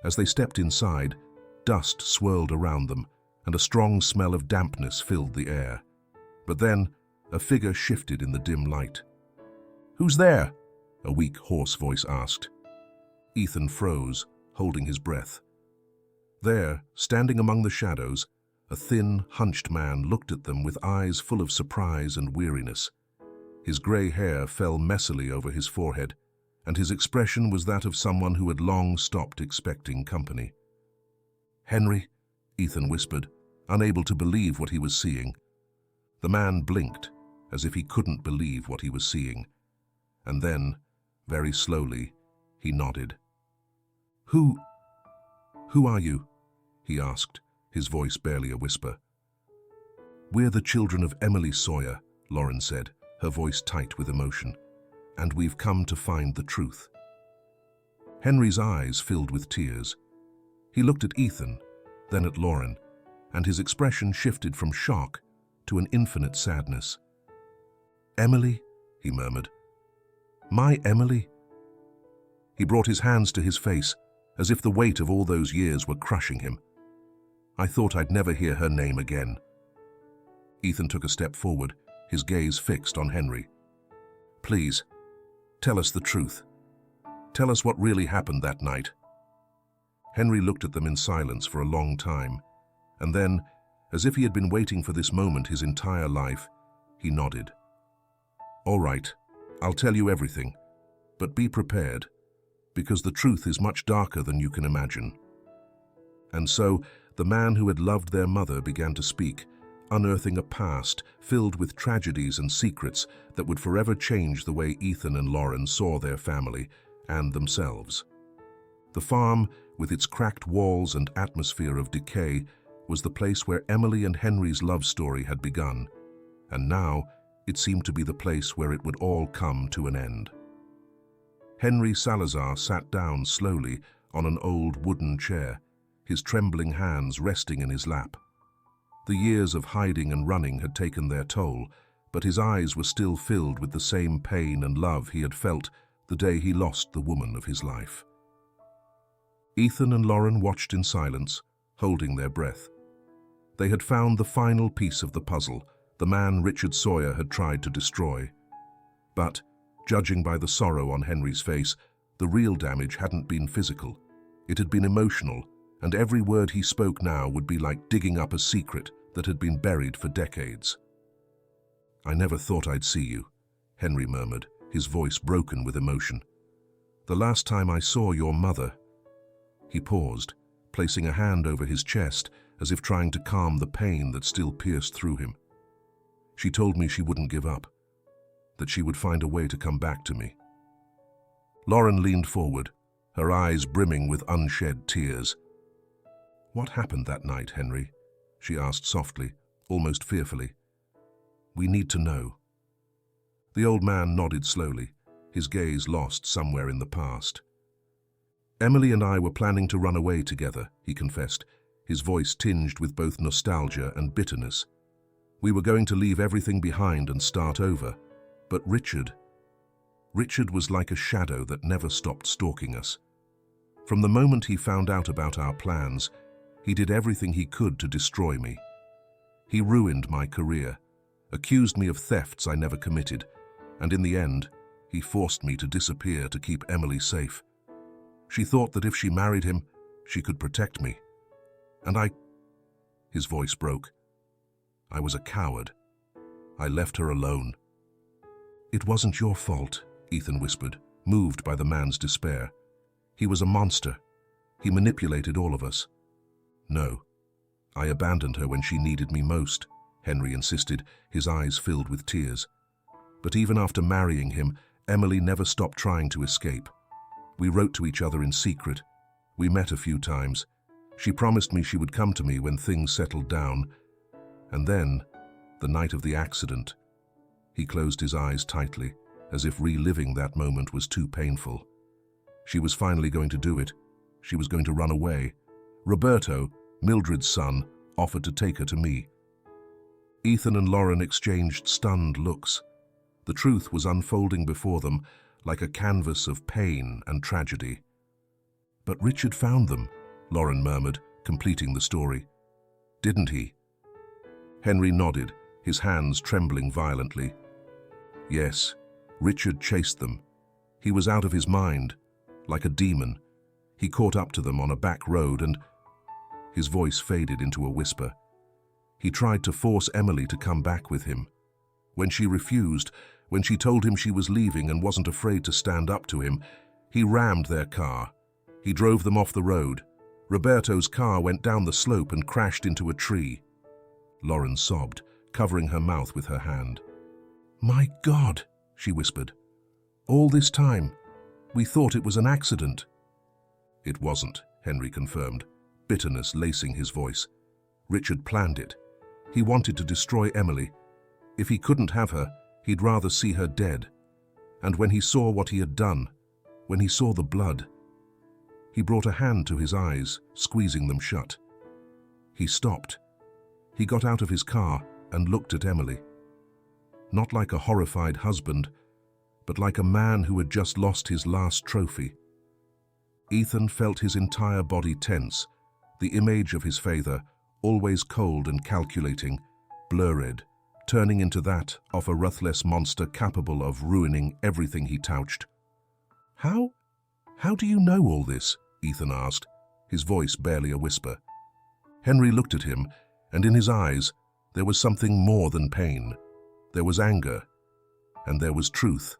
As they stepped inside, dust swirled around them, and a strong smell of dampness filled the air. But then, a figure shifted in the dim light. "Who's there?" a weak, hoarse voice asked. Ethan froze, holding his breath. There, standing among the shadows, a thin, hunched man looked at them with eyes full of surprise and weariness. His grey hair fell messily over his forehead, and his expression was that of someone who had long stopped expecting company. "Henry," Ethan whispered, unable to believe what he was seeing. The man blinked, as if he couldn't believe what he was seeing. And then, very slowly, he nodded. Who are you?" he asked, his voice barely a whisper. "We're the children of Emily Sawyer," Lauren said, her voice tight with emotion, "and we've come to find the truth." Henry's eyes filled with tears. He looked at Ethan, then at Lauren, and his expression shifted from shock to an infinite sadness. "Emily?" he murmured. "My Emily?" He brought his hands to his face, as if the weight of all those years were crushing him. "I thought I'd never hear her name again." Ethan took a step forward, his gaze fixed on Henry. "Please, tell us the truth. Tell us what really happened that night." Henry looked at them in silence for a long time, and then, as if he had been waiting for this moment his entire life, he nodded. "All right, I'll tell you everything, but be prepared, because the truth is much darker than you can imagine." And so, the man who had loved their mother began to speak, unearthing a past filled with tragedies and secrets that would forever change the way Ethan and Lauren saw their family and themselves. The farm, with its cracked walls and atmosphere of decay, was the place where Emily and Henry's love story had begun, and now it seemed to be the place where it would all come to an end. Henry Salazar sat down slowly on an old wooden chair, his trembling hands resting in his lap. The years of hiding and running had taken their toll, but his eyes were still filled with the same pain and love he had felt the day he lost the woman of his life. Ethan and Lauren watched in silence, holding their breath. They had found the final piece of the puzzle, the man Richard Sawyer had tried to destroy. But, judging by the sorrow on Henry's face, the real damage hadn't been physical. It had been emotional, and every word he spoke now would be like digging up a secret that had been buried for decades. "I never thought I'd see you," Henry murmured, his voice broken with emotion. "The last time I saw your mother—" He paused, placing a hand over his chest as if trying to calm the pain that still pierced through him. "She told me she wouldn't give up, that she would find a way to come back to me." Lauren leaned forward, her eyes brimming with unshed tears. "What happened that night, Henry?" she asked softly, almost fearfully. "We need to know." The old man nodded slowly, his gaze lost somewhere in the past. "Emily and I were planning to run away together," he confessed, his voice tinged with both nostalgia and bitterness. "We were going to leave everything behind and start over, but Richard was like a shadow that never stopped stalking us. From the moment he found out about our plans, he did everything he could to destroy me. He ruined my career, accused me of thefts I never committed, and in the end, he forced me to disappear to keep Emily safe. She thought that if she married him, she could protect me. And I—" His voice broke. "I was a coward. I left her alone." "It wasn't your fault," Ethan whispered, moved by the man's despair. "He was a monster. He manipulated all of us." "No. I abandoned her when she needed me most," Henry insisted, his eyes filled with tears. "But even after marrying him, Emily never stopped trying to escape. We wrote to each other in secret. We met a few times. She promised me she would come to me when things settled down. And then, the night of the accident—" He closed his eyes tightly, as if reliving that moment was too painful. She was finally going to do it. She was going to run away. Roberto, Mildred's son, offered to take her to me. Ethan and Lauren exchanged stunned looks. The truth was unfolding before them like a canvas of pain and tragedy. "But Richard found them," Lauren murmured, completing the story. "Didn't he?" Henry nodded, his hands trembling violently. "Yes, Richard chased them. He was out of his mind, like a demon. He caught up to them on a back road and—" His voice faded into a whisper. "He tried to force Emily to come back with him. When she refused, when she told him she was leaving and wasn't afraid to stand up to him, he rammed their car. He drove them off the road. Roberto's car went down the slope and crashed into a tree." Lauren sobbed, covering her mouth with her hand. "My God," she whispered. "All this time, we thought it was an accident." "It wasn't," Henry confirmed, bitterness lacing his voice. "Richard planned it. He wanted to destroy Emily. If he couldn't have her, he'd rather see her dead. And when he saw what he had done, when he saw the blood—" He brought a hand to his eyes, squeezing them shut. He stopped. He got out of his car and looked at Emily. Not like a horrified husband, but like a man who had just lost his last trophy. Ethan felt his entire body tense, the image of his father, always cold and calculating, blurred, turning into that of a ruthless monster capable of ruining everything he touched. How do you know all this?" Ethan asked, his voice barely a whisper. Henry looked at him, and in his eyes there was something more than pain. There was anger, and there was truth.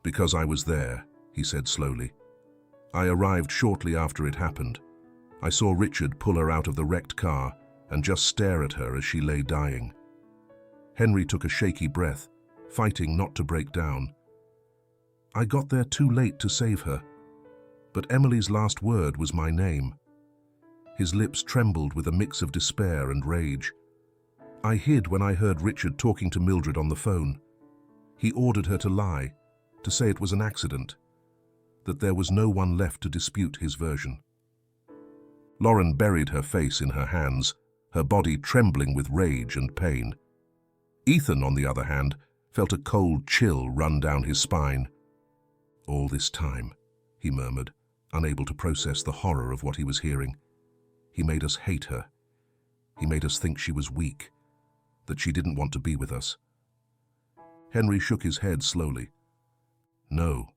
"Because I was there," he said slowly. "I arrived shortly after it happened. I saw Richard pull her out of the wrecked car and just stare at her as she lay dying." Henry took a shaky breath, fighting not to break down. "I got there too late to save her, but Emily's last word was my name." His lips trembled with a mix of despair and rage. "I hid when I heard Richard talking to Mildred on the phone. He ordered her to lie, to say it was an accident, that there was no one left to dispute his version." Lauren buried her face in her hands, her body trembling with rage and pain. Ethan, on the other hand, felt a cold chill run down his spine. "All this time," he murmured, unable to process the horror of what he was hearing. "He made us hate her. He made us think she was weak, that she didn't want to be with us." Henry shook his head slowly. "No.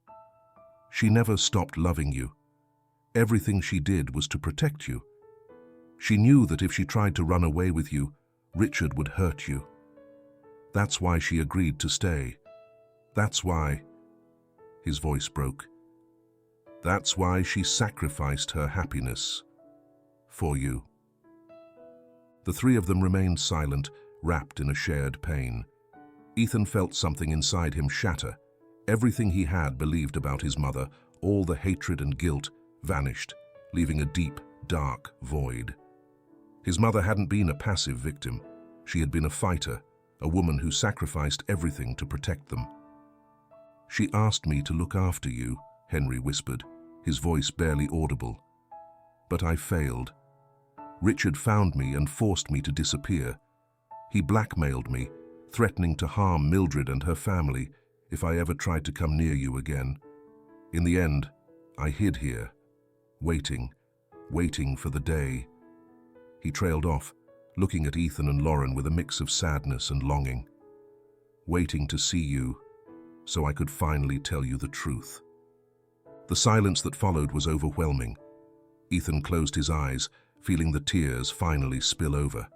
She never stopped loving you. Everything she did was to protect you. She knew that if she tried to run away with you, Richard would hurt you. That's why she agreed to stay. That's why—" his voice broke. "That's why she sacrificed her happiness for you." The three of them remained silent, wrapped in a shared pain. Ethan felt something inside him shatter. Everything he had believed about his mother, all the hatred and guilt, vanished, leaving a deep, dark void. His mother hadn't been a passive victim. She had been a fighter, a woman who sacrificed everything to protect them. "She asked me to look after you," Henry whispered, his voice barely audible. "But I failed. Richard found me and forced me to disappear. He blackmailed me, threatening to harm Mildred and her family if I ever tried to come near you again. In the end, I hid here, waiting for the day." He trailed off, looking at Ethan and Lauren with a mix of sadness and longing. "Waiting to see you, so I could finally tell you the truth." The silence that followed was overwhelming. Ethan closed his eyes, feeling the tears finally spill over.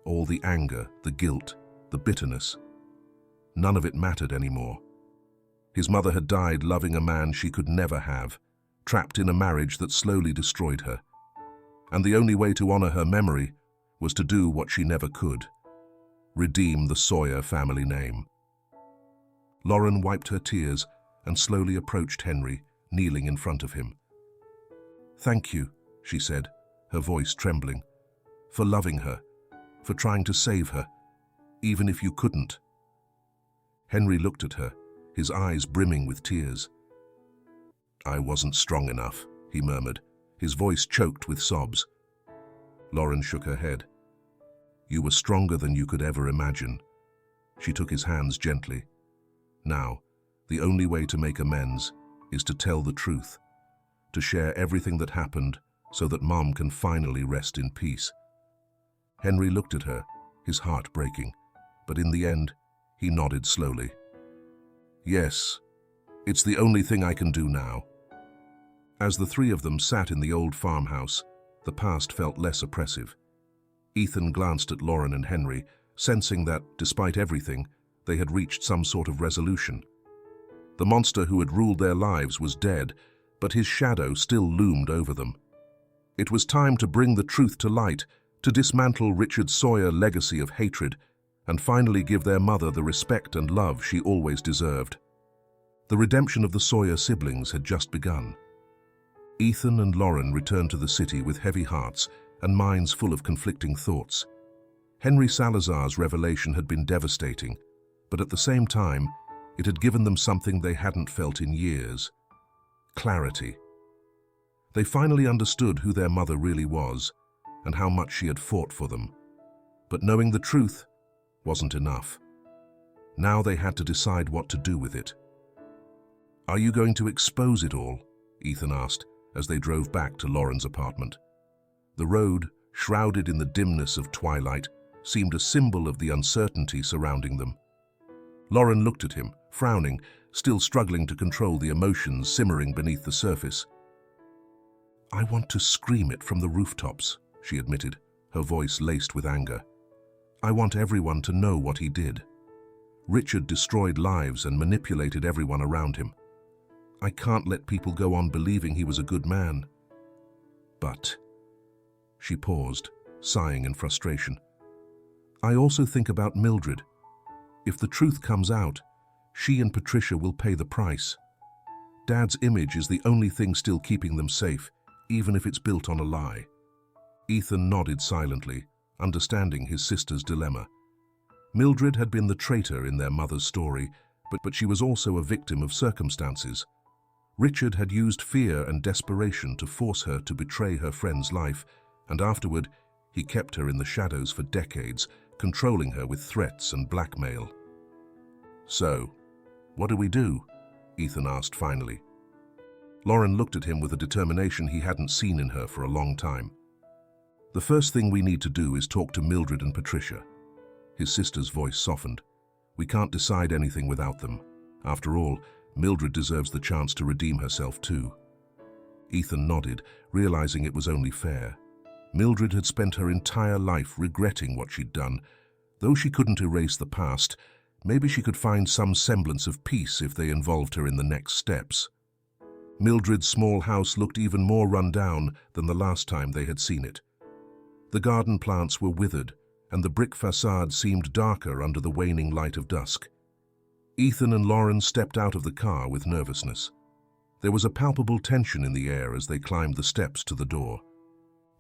All the anger, the guilt, the bitterness. None of it mattered anymore. His mother had died loving a man she could never have, trapped in a marriage that slowly destroyed her. And the only way to honor her memory was to do what she never could: redeem the Sawyer family name. Lauren wiped her tears and slowly approached Henry, kneeling in front of him. "Thank you," she said, her voice trembling, "for loving her, for trying to save her, even if you couldn't." Henry looked at her, his eyes brimming with tears. "I wasn't strong enough," he murmured, his voice choked with sobs. Lauren shook her head. "You were stronger than you could ever imagine." She took his hands gently. "Now, the only way to make amends is to tell the truth, to share everything that happened so that Mom can finally rest in peace." Henry looked at her, his heart breaking, but in the end, he nodded slowly. "Yes, it's the only thing I can do now." As the three of them sat in the old farmhouse, the past felt less oppressive. Ethan glanced at Lauren and Henry, sensing that, despite everything, they had reached some sort of resolution. The monster who had ruled their lives was dead, but his shadow still loomed over them. It was time to bring the truth to light, to dismantle Richard Sawyer's legacy of hatred, and finally give their mother the respect and love she always deserved. The redemption of the Sawyer siblings had just begun. Ethan and Lauren returned to the city with heavy hearts and minds full of conflicting thoughts. Henry Salazar's revelation had been devastating, but at the same time, it had given them something they hadn't felt in years: clarity. They finally understood who their mother really was and how much she had fought for them. But knowing the truth wasn't enough. Now they had to decide what to do with it. "Are you going to expose it all?" Ethan asked as they drove back to Lauren's apartment. The road, shrouded in the dimness of twilight, seemed a symbol of the uncertainty surrounding them. Lauren looked at him, frowning, still struggling to control the emotions simmering beneath the surface. "I want to scream it from the rooftops," she admitted, her voice laced with anger. "I want everyone to know what he did. Richard destroyed lives and manipulated everyone around him. I can't let people go on believing he was a good man. But—" she paused, sighing in frustration. "I also think about Mildred. If the truth comes out, she and Patricia will pay the price. Dad's image is the only thing still keeping them safe, even if it's built on a lie." Ethan nodded silently, understanding his sister's dilemma. Mildred had been the traitor in their mother's story, but she was also a victim of circumstances. Richard had used fear and desperation to force her to betray her friend's life, and afterward, he kept her in the shadows for decades, controlling her with threats and blackmail. "So, what do we do?" Ethan asked finally. Lauren looked at him with a determination he hadn't seen in her for a long time. "The first thing we need to do is talk to Mildred and Patricia." His sister's voice softened. "We can't decide anything without them. After all, Mildred deserves the chance to redeem herself too." Ethan nodded, realizing it was only fair. Mildred had spent her entire life regretting what she'd done. Though she couldn't erase the past, maybe she could find some semblance of peace if they involved her in the next steps. Mildred's small house looked even more run down than the last time they had seen it. The garden plants were withered, and the brick facade seemed darker under the waning light of dusk. Ethan and Lauren stepped out of the car with nervousness. There was a palpable tension in the air as they climbed the steps to the door.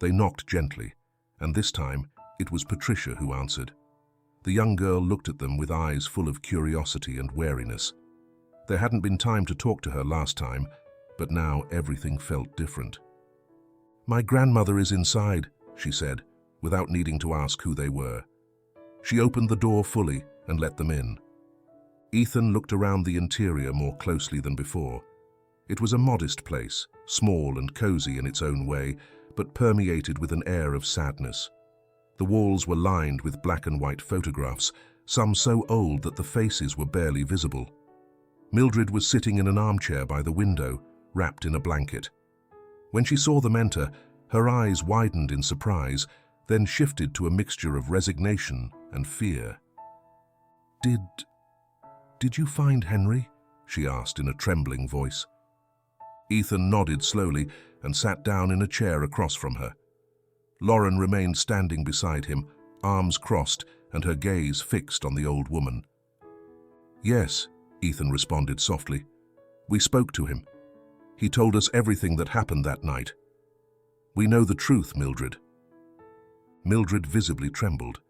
They knocked gently, and this time it was Patricia who answered. The young girl looked at them with eyes full of curiosity and wariness. There hadn't been time to talk to her last time, but now everything felt different. "My grandmother is inside," she said, without needing to ask who they were. She opened the door fully and let them in. Ethan looked around the interior more closely than before. It was a modest place, small and cozy in its own way, but permeated with an air of sadness. The walls were lined with black and white photographs, some so old that the faces were barely visible. Mildred was sitting in an armchair by the window, wrapped in a blanket. When she saw them enter, her eyes widened in surprise, then shifted to a mixture of resignation and fear. Did you find Henry?" she asked in a trembling voice. Ethan nodded slowly and sat down in a chair across from her. Lauren remained standing beside him, arms crossed and her gaze fixed on the old woman. "Yes," Ethan responded softly. "We spoke to him. He told us everything that happened that night. We know the truth, Mildred." Mildred visibly trembled.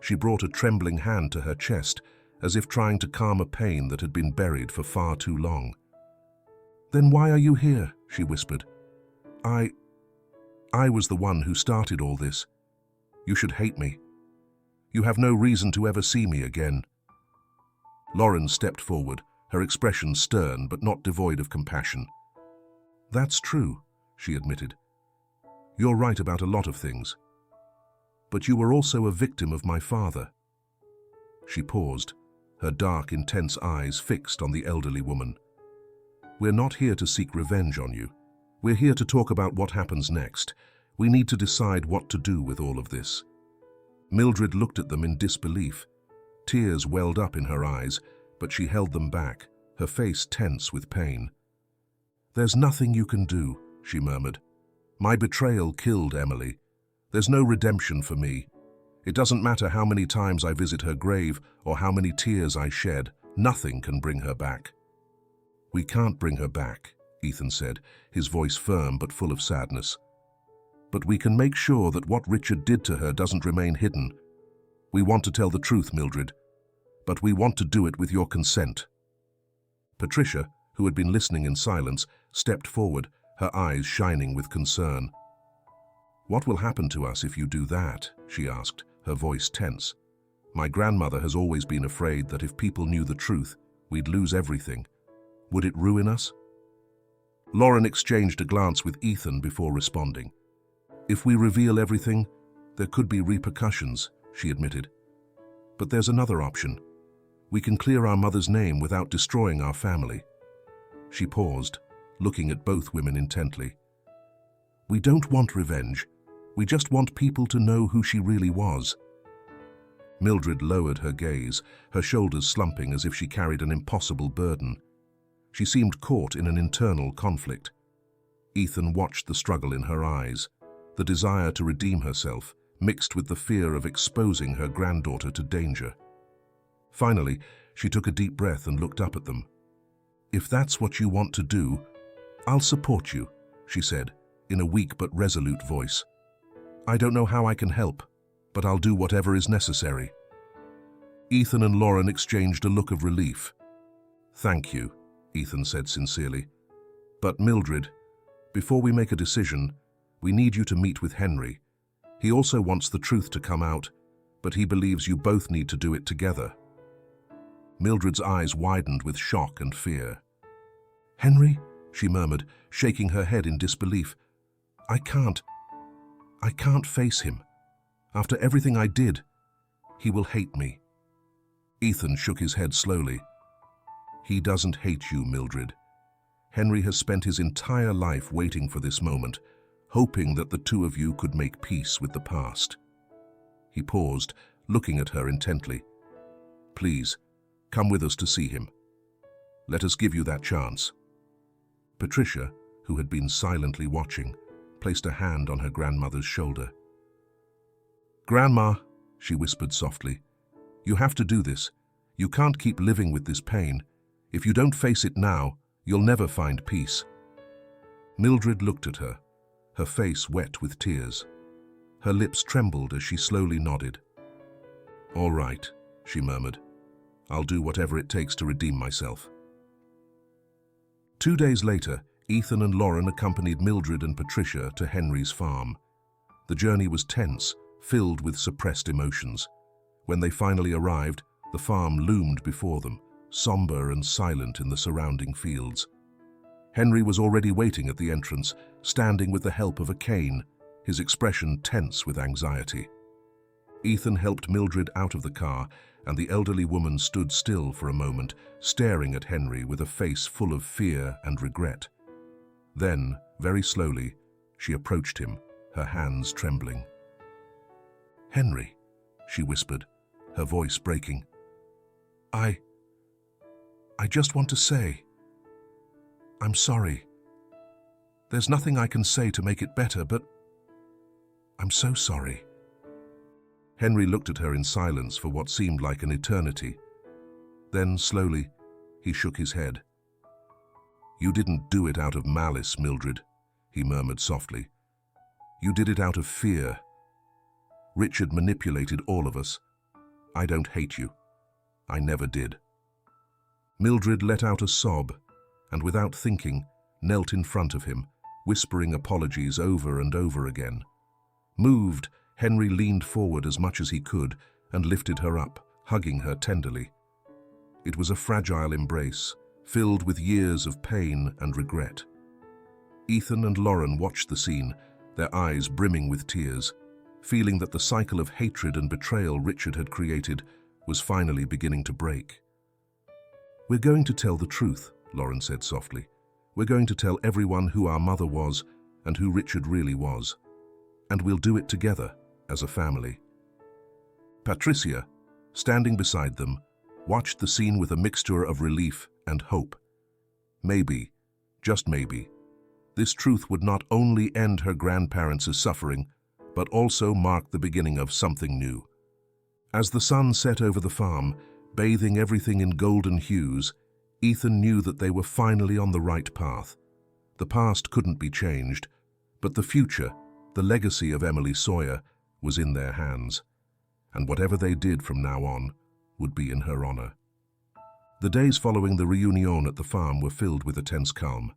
She brought a trembling hand to her chest, as if trying to calm a pain that had been buried for far too long. "Then why are you here?" she whispered. I was the one who started all this. You should hate me. You have no reason to ever see me again." Lauren stepped forward, her expression stern but not devoid of compassion. "That's true," she admitted. "You're right about a lot of things. But you were also a victim of my father." She paused, her dark, intense eyes fixed on the elderly woman. "We're not here to seek revenge on you. We're here to talk about what happens next. We need to decide what to do with all of this." Mildred looked at them in disbelief. Tears welled up in her eyes, but she held them back, her face tense with pain. "There's nothing you can do," she murmured. "My betrayal killed Emily. There's no redemption for me. It doesn't matter how many times I visit her grave or how many tears I shed. Nothing can bring her back." "We can't bring her back," Ethan said, his voice firm but full of sadness. "But we can make sure that what Richard did to her doesn't remain hidden. We want to tell the truth, Mildred, but we want to do it with your consent." Patricia, who had been listening in silence, stepped forward, her eyes shining with concern. "What will happen to us if you do that?" she asked, her voice tense. "My grandmother has always been afraid that if people knew the truth, we'd lose everything. Would it ruin us?" Lauren exchanged a glance with Ethan before responding. "If we reveal everything, there could be repercussions," she admitted. "But there's another option. We can clear our mother's name without destroying our family." She paused, looking at both women intently. "We don't want revenge. We just want people to know who she really was." Mildred lowered her gaze, her shoulders slumping as if she carried an impossible burden. She seemed caught in an internal conflict. Ethan watched the struggle in her eyes, the desire to redeem herself, mixed with the fear of exposing her granddaughter to danger. Finally, she took a deep breath and looked up at them. "If that's what you want to do, I'll support you," she said, in a weak but resolute voice. "I don't know how I can help, but I'll do whatever is necessary." Ethan and Lauren exchanged a look of relief. "Thank you," Ethan said sincerely. "But Mildred, before we make a decision, we need you to meet with Henry. He also wants the truth to come out, but he believes you both need to do it together." Mildred's eyes widened with shock and fear. "Henry?" she murmured, shaking her head in disbelief. I can't face him. After everything I did, he will hate me." Ethan shook his head slowly. "He doesn't hate you, Mildred. Henry has spent his entire life waiting for this moment, hoping that the two of you could make peace with the past." He paused, looking at her intently. "Please, come with us to see him. Let us give you that chance." Patricia, who had been silently watching, placed a hand on her grandmother's shoulder. "Grandma," she whispered softly, "you have to do this. You can't keep living with this pain. If you don't face it now, you'll never find peace." Mildred looked at her, her face wet with tears. Her lips trembled as she slowly nodded. "All right," she murmured. "I'll do whatever it takes to redeem myself." 2 days later, Ethan and Lauren accompanied Mildred and Patricia to Henry's farm. The journey was tense, filled with suppressed emotions. When they finally arrived, the farm loomed before them, somber and silent in the surrounding fields. Henry was already waiting at the entrance, standing with the help of a cane, his expression tense with anxiety. Ethan helped Mildred out of the car, and the elderly woman stood still for a moment, staring at Henry with a face full of fear and regret. Then, very slowly, she approached him, her hands trembling. "Henry," she whispered, her voice breaking. I just want to say, I'm sorry. There's nothing I can say to make it better, but I'm so sorry." Henry looked at her in silence for what seemed like an eternity. Then, slowly, he shook his head. "You didn't do it out of malice, Mildred," he murmured softly. "You did it out of fear. Richard manipulated all of us. I don't hate you. I never did." Mildred let out a sob, and without thinking, knelt in front of him, whispering apologies over and over again. Moved, Henry leaned forward as much as he could and lifted her up, hugging her tenderly. It was a fragile embrace, filled with years of pain and regret. Ethan and Lauren watched the scene, their eyes brimming with tears, feeling that the cycle of hatred and betrayal Richard had created was finally beginning to break. "We're going to tell the truth," Lauren said softly. "We're going to tell everyone who our mother was and who Richard really was. And we'll do it together, as a family." Patricia, standing beside them, watched the scene with a mixture of relief and hope. Maybe, just maybe, this truth would not only end her grandparents' suffering, but also mark the beginning of something new. As the sun set over the farm, bathing everything in golden hues, Ethan knew that they were finally on the right path. The past couldn't be changed, but the future, the legacy of Emily Sawyer, was in their hands, and whatever they did from now on would be in her honor. The days following the reunion at the farm were filled with a tense calm.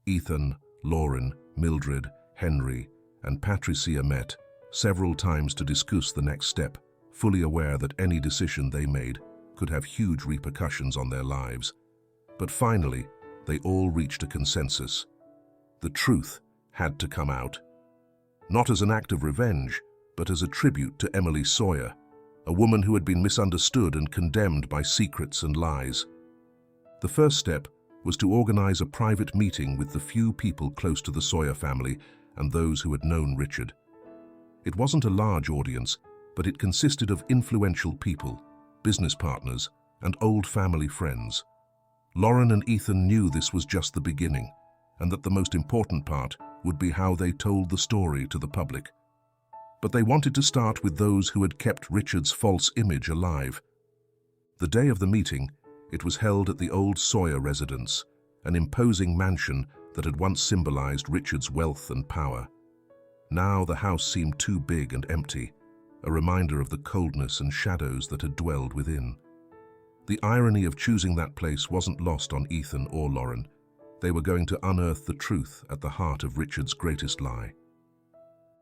Ethan, Lauren, Mildred, Henry, and Patricia met several times to discuss the next step, fully aware that any decision they made could have huge repercussions on their lives. But finally, they all reached a consensus. The truth had to come out. Not as an act of revenge, but as a tribute to Emily Sawyer, a woman who had been misunderstood and condemned by secrets and lies. The first step was to organize a private meeting with the few people close to the Sawyer family and those who had known Richard. It wasn't a large audience, but it consisted of influential people, business partners, and old family friends. Lauren and Ethan knew this was just the beginning, and that the most important part would be how they told the story to the public. But they wanted to start with those who had kept Richard's false image alive. The day of the meeting, it was held at the old Sawyer residence, an imposing mansion that had once symbolized Richard's wealth and power. Now the house seemed too big and empty, a reminder of the coldness and shadows that had dwelled within. The irony of choosing that place wasn't lost on Ethan or Lauren. They were going to unearth the truth at the heart of Richard's greatest lie.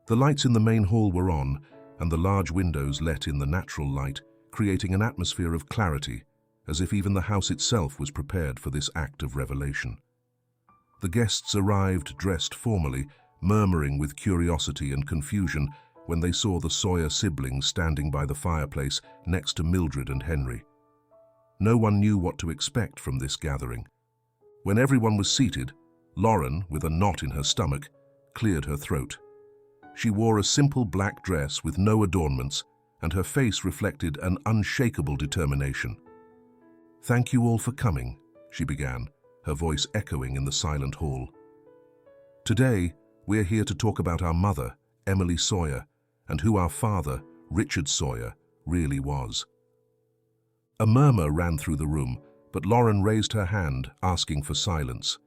The lights in the main hall were on, and the large windows let in the natural light, creating an atmosphere of clarity, as if even the house itself was prepared for this act of revelation. The guests arrived dressed formally, murmuring with curiosity and confusion when they saw the Sawyer siblings standing by the fireplace next to Mildred and Henry. No one knew what to expect from this gathering. When everyone was seated, Lauren, with a knot in her stomach, cleared her throat. She wore a simple black dress with no adornments, and her face reflected an unshakable determination. "Thank you all for coming," she began, her voice echoing in the silent hall. "Today, we're here to talk about our mother, Emily Sawyer, and who our father, Richard Sawyer, really was." A murmur ran through the room, but Lauren raised her hand, asking for silence.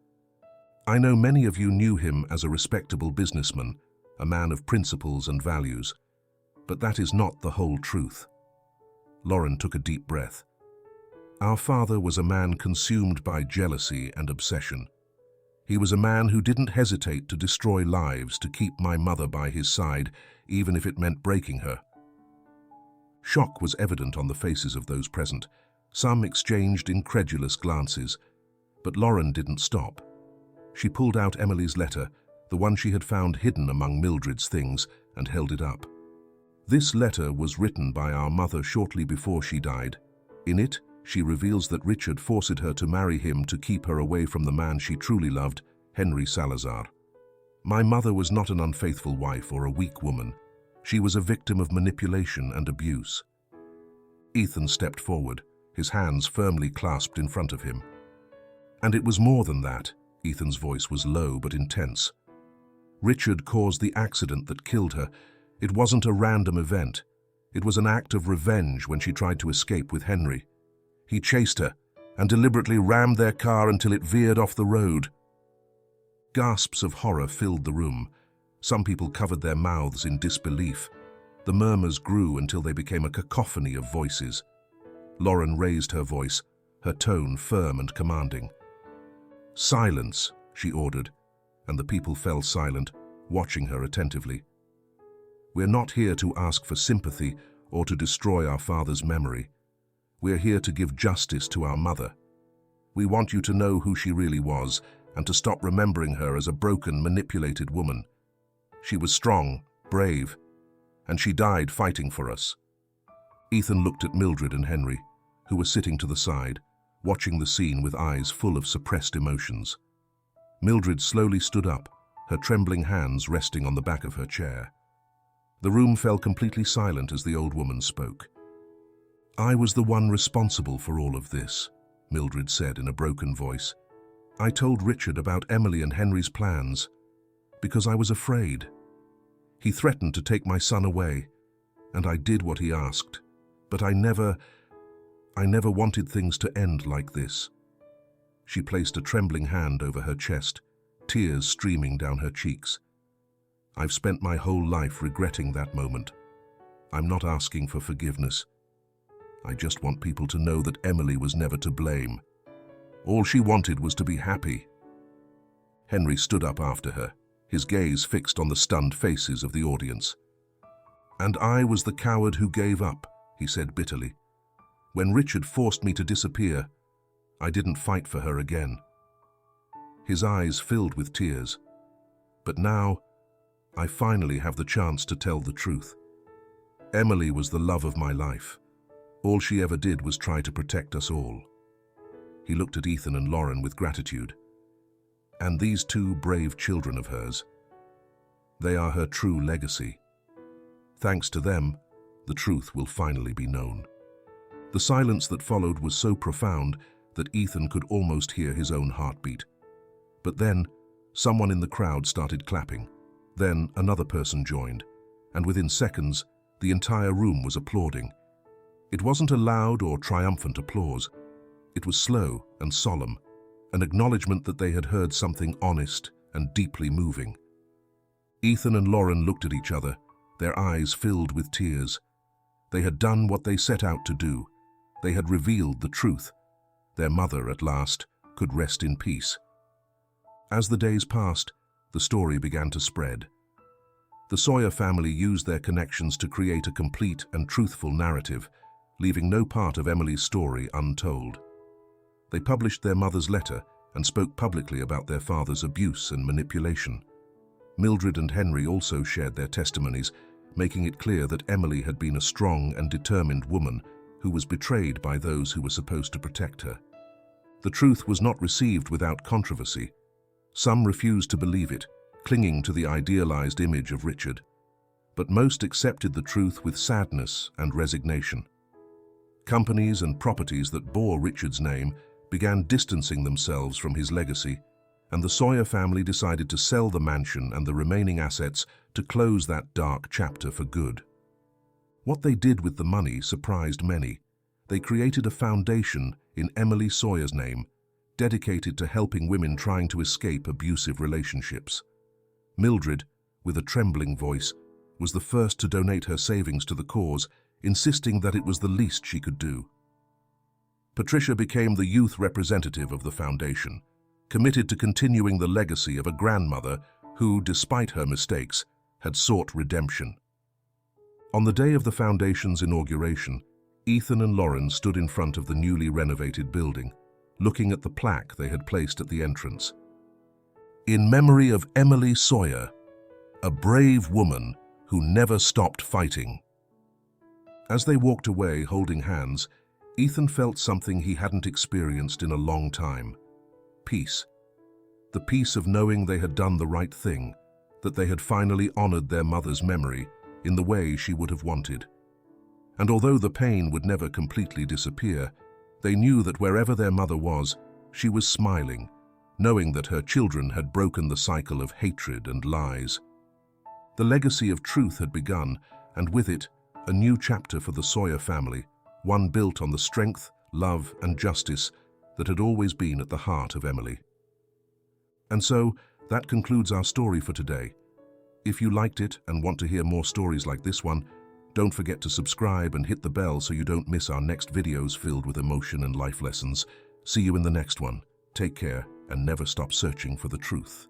"I know many of you knew him as a respectable businessman, a man of principles and values, but that is not the whole truth." Lauren took a deep breath. "Our father was a man consumed by jealousy and obsession. He was a man who didn't hesitate to destroy lives to keep my mother by his side, even if it meant breaking her." Shock was evident on the faces of those present. Some exchanged incredulous glances, but Lauren didn't stop. She pulled out Emily's letter, the one she had found hidden among Mildred's things, and held it up. "This letter was written by our mother shortly before she died. In it, she reveals that Richard forced her to marry him to keep her away from the man she truly loved, Henry Salazar. My mother was not an unfaithful wife or a weak woman. She was a victim of manipulation and abuse." Ethan stepped forward, his hands firmly clasped in front of him. "And it was more than that." Ethan's voice was low but intense. "Richard caused the accident that killed her. It wasn't a random event. It was an act of revenge when she tried to escape with Henry. He chased her and deliberately rammed their car until it veered off the road." Gasps of horror filled the room. Some people covered their mouths in disbelief. The murmurs grew until they became a cacophony of voices. Lauren raised her voice, her tone firm and commanding. "Silence," she ordered, and the people fell silent, watching her attentively. "We're not here to ask for sympathy or to destroy our father's memory. We're here to give justice to our mother. We want you to know who she really was and to stop remembering her as a broken, manipulated woman. She was strong, brave, and she died fighting for us." Ethan looked at Mildred and Henry, who were sitting to the side, watching the scene with eyes full of suppressed emotions. Mildred slowly stood up, her trembling hands resting on the back of her chair. The room fell completely silent as the old woman spoke. "I was the one responsible for all of this," Mildred said in a broken voice. "I told Richard about Emily and Henry's plans because I was afraid. He threatened to take my son away, and I did what he asked, but I never wanted things to end like this." She placed a trembling hand over her chest, tears streaming down her cheeks. "I've spent my whole life regretting that moment. I'm not asking for forgiveness. I just want people to know that Emily was never to blame. All she wanted was to be happy." Henry stood up after her, his gaze fixed on the stunned faces of the audience. "And I was the coward who gave up," he said bitterly. "When Richard forced me to disappear, I didn't fight for her again." His eyes filled with tears. "But now, I finally have the chance to tell the truth. Emily was the love of my life. All she ever did was try to protect us all." He looked at Ethan and Lauren with gratitude. "And these two brave children of hers, they are her true legacy. Thanks to them, the truth will finally be known." The silence that followed was so profound that Ethan could almost hear his own heartbeat. But then, someone in the crowd started clapping. Then another person joined, and within seconds, the entire room was applauding. It wasn't a loud or triumphant applause. It was slow and solemn, an acknowledgement that they had heard something honest and deeply moving. Ethan and Lauren looked at each other, their eyes filled with tears. They had done what they set out to do. They had revealed the truth. Their mother, at last, could rest in peace. As the days passed, the story began to spread. The Sawyer family used their connections to create a complete and truthful narrative, leaving no part of Emily's story untold. They published their mother's letter and spoke publicly about their father's abuse and manipulation. Mildred and Henry also shared their testimonies, making it clear that Emily had been a strong and determined woman who was betrayed by those who were supposed to protect her. The truth was not received without controversy. Some refused to believe it, clinging to the idealized image of Richard. But most accepted the truth with sadness and resignation. Companies and properties that bore Richard's name began distancing themselves from his legacy, and the Sawyer family decided to sell the mansion and the remaining assets to close that dark chapter for good. What they did with the money surprised many. They created a foundation in Emily Sawyer's name, dedicated to helping women trying to escape abusive relationships. Mildred, with a trembling voice, was the first to donate her savings to the cause, insisting that it was the least she could do. Patricia became the youth representative of the foundation, committed to continuing the legacy of a grandmother who, despite her mistakes, had sought redemption. On the day of the foundation's inauguration, Ethan and Lauren stood in front of the newly renovated building, looking at the plaque they had placed at the entrance. In memory of Emily Sawyer, a brave woman who never stopped fighting. As they walked away holding hands, Ethan felt something he hadn't experienced in a long time. Peace. The peace of knowing they had done the right thing, that they had finally honored their mother's memory in the way she would have wanted. And although the pain would never completely disappear, they knew that wherever their mother was, she was smiling, knowing that her children had broken the cycle of hatred and lies. The legacy of truth had begun, and with it, a new chapter for the Sawyer family, one built on the strength, love, and justice that had always been at the heart of Emily. And so, that concludes our story for today. If you liked it and want to hear more stories like this one, don't forget to subscribe and hit the bell so you don't miss our next videos filled with emotion and life lessons. See you in the next one. Take care and never stop searching for the truth.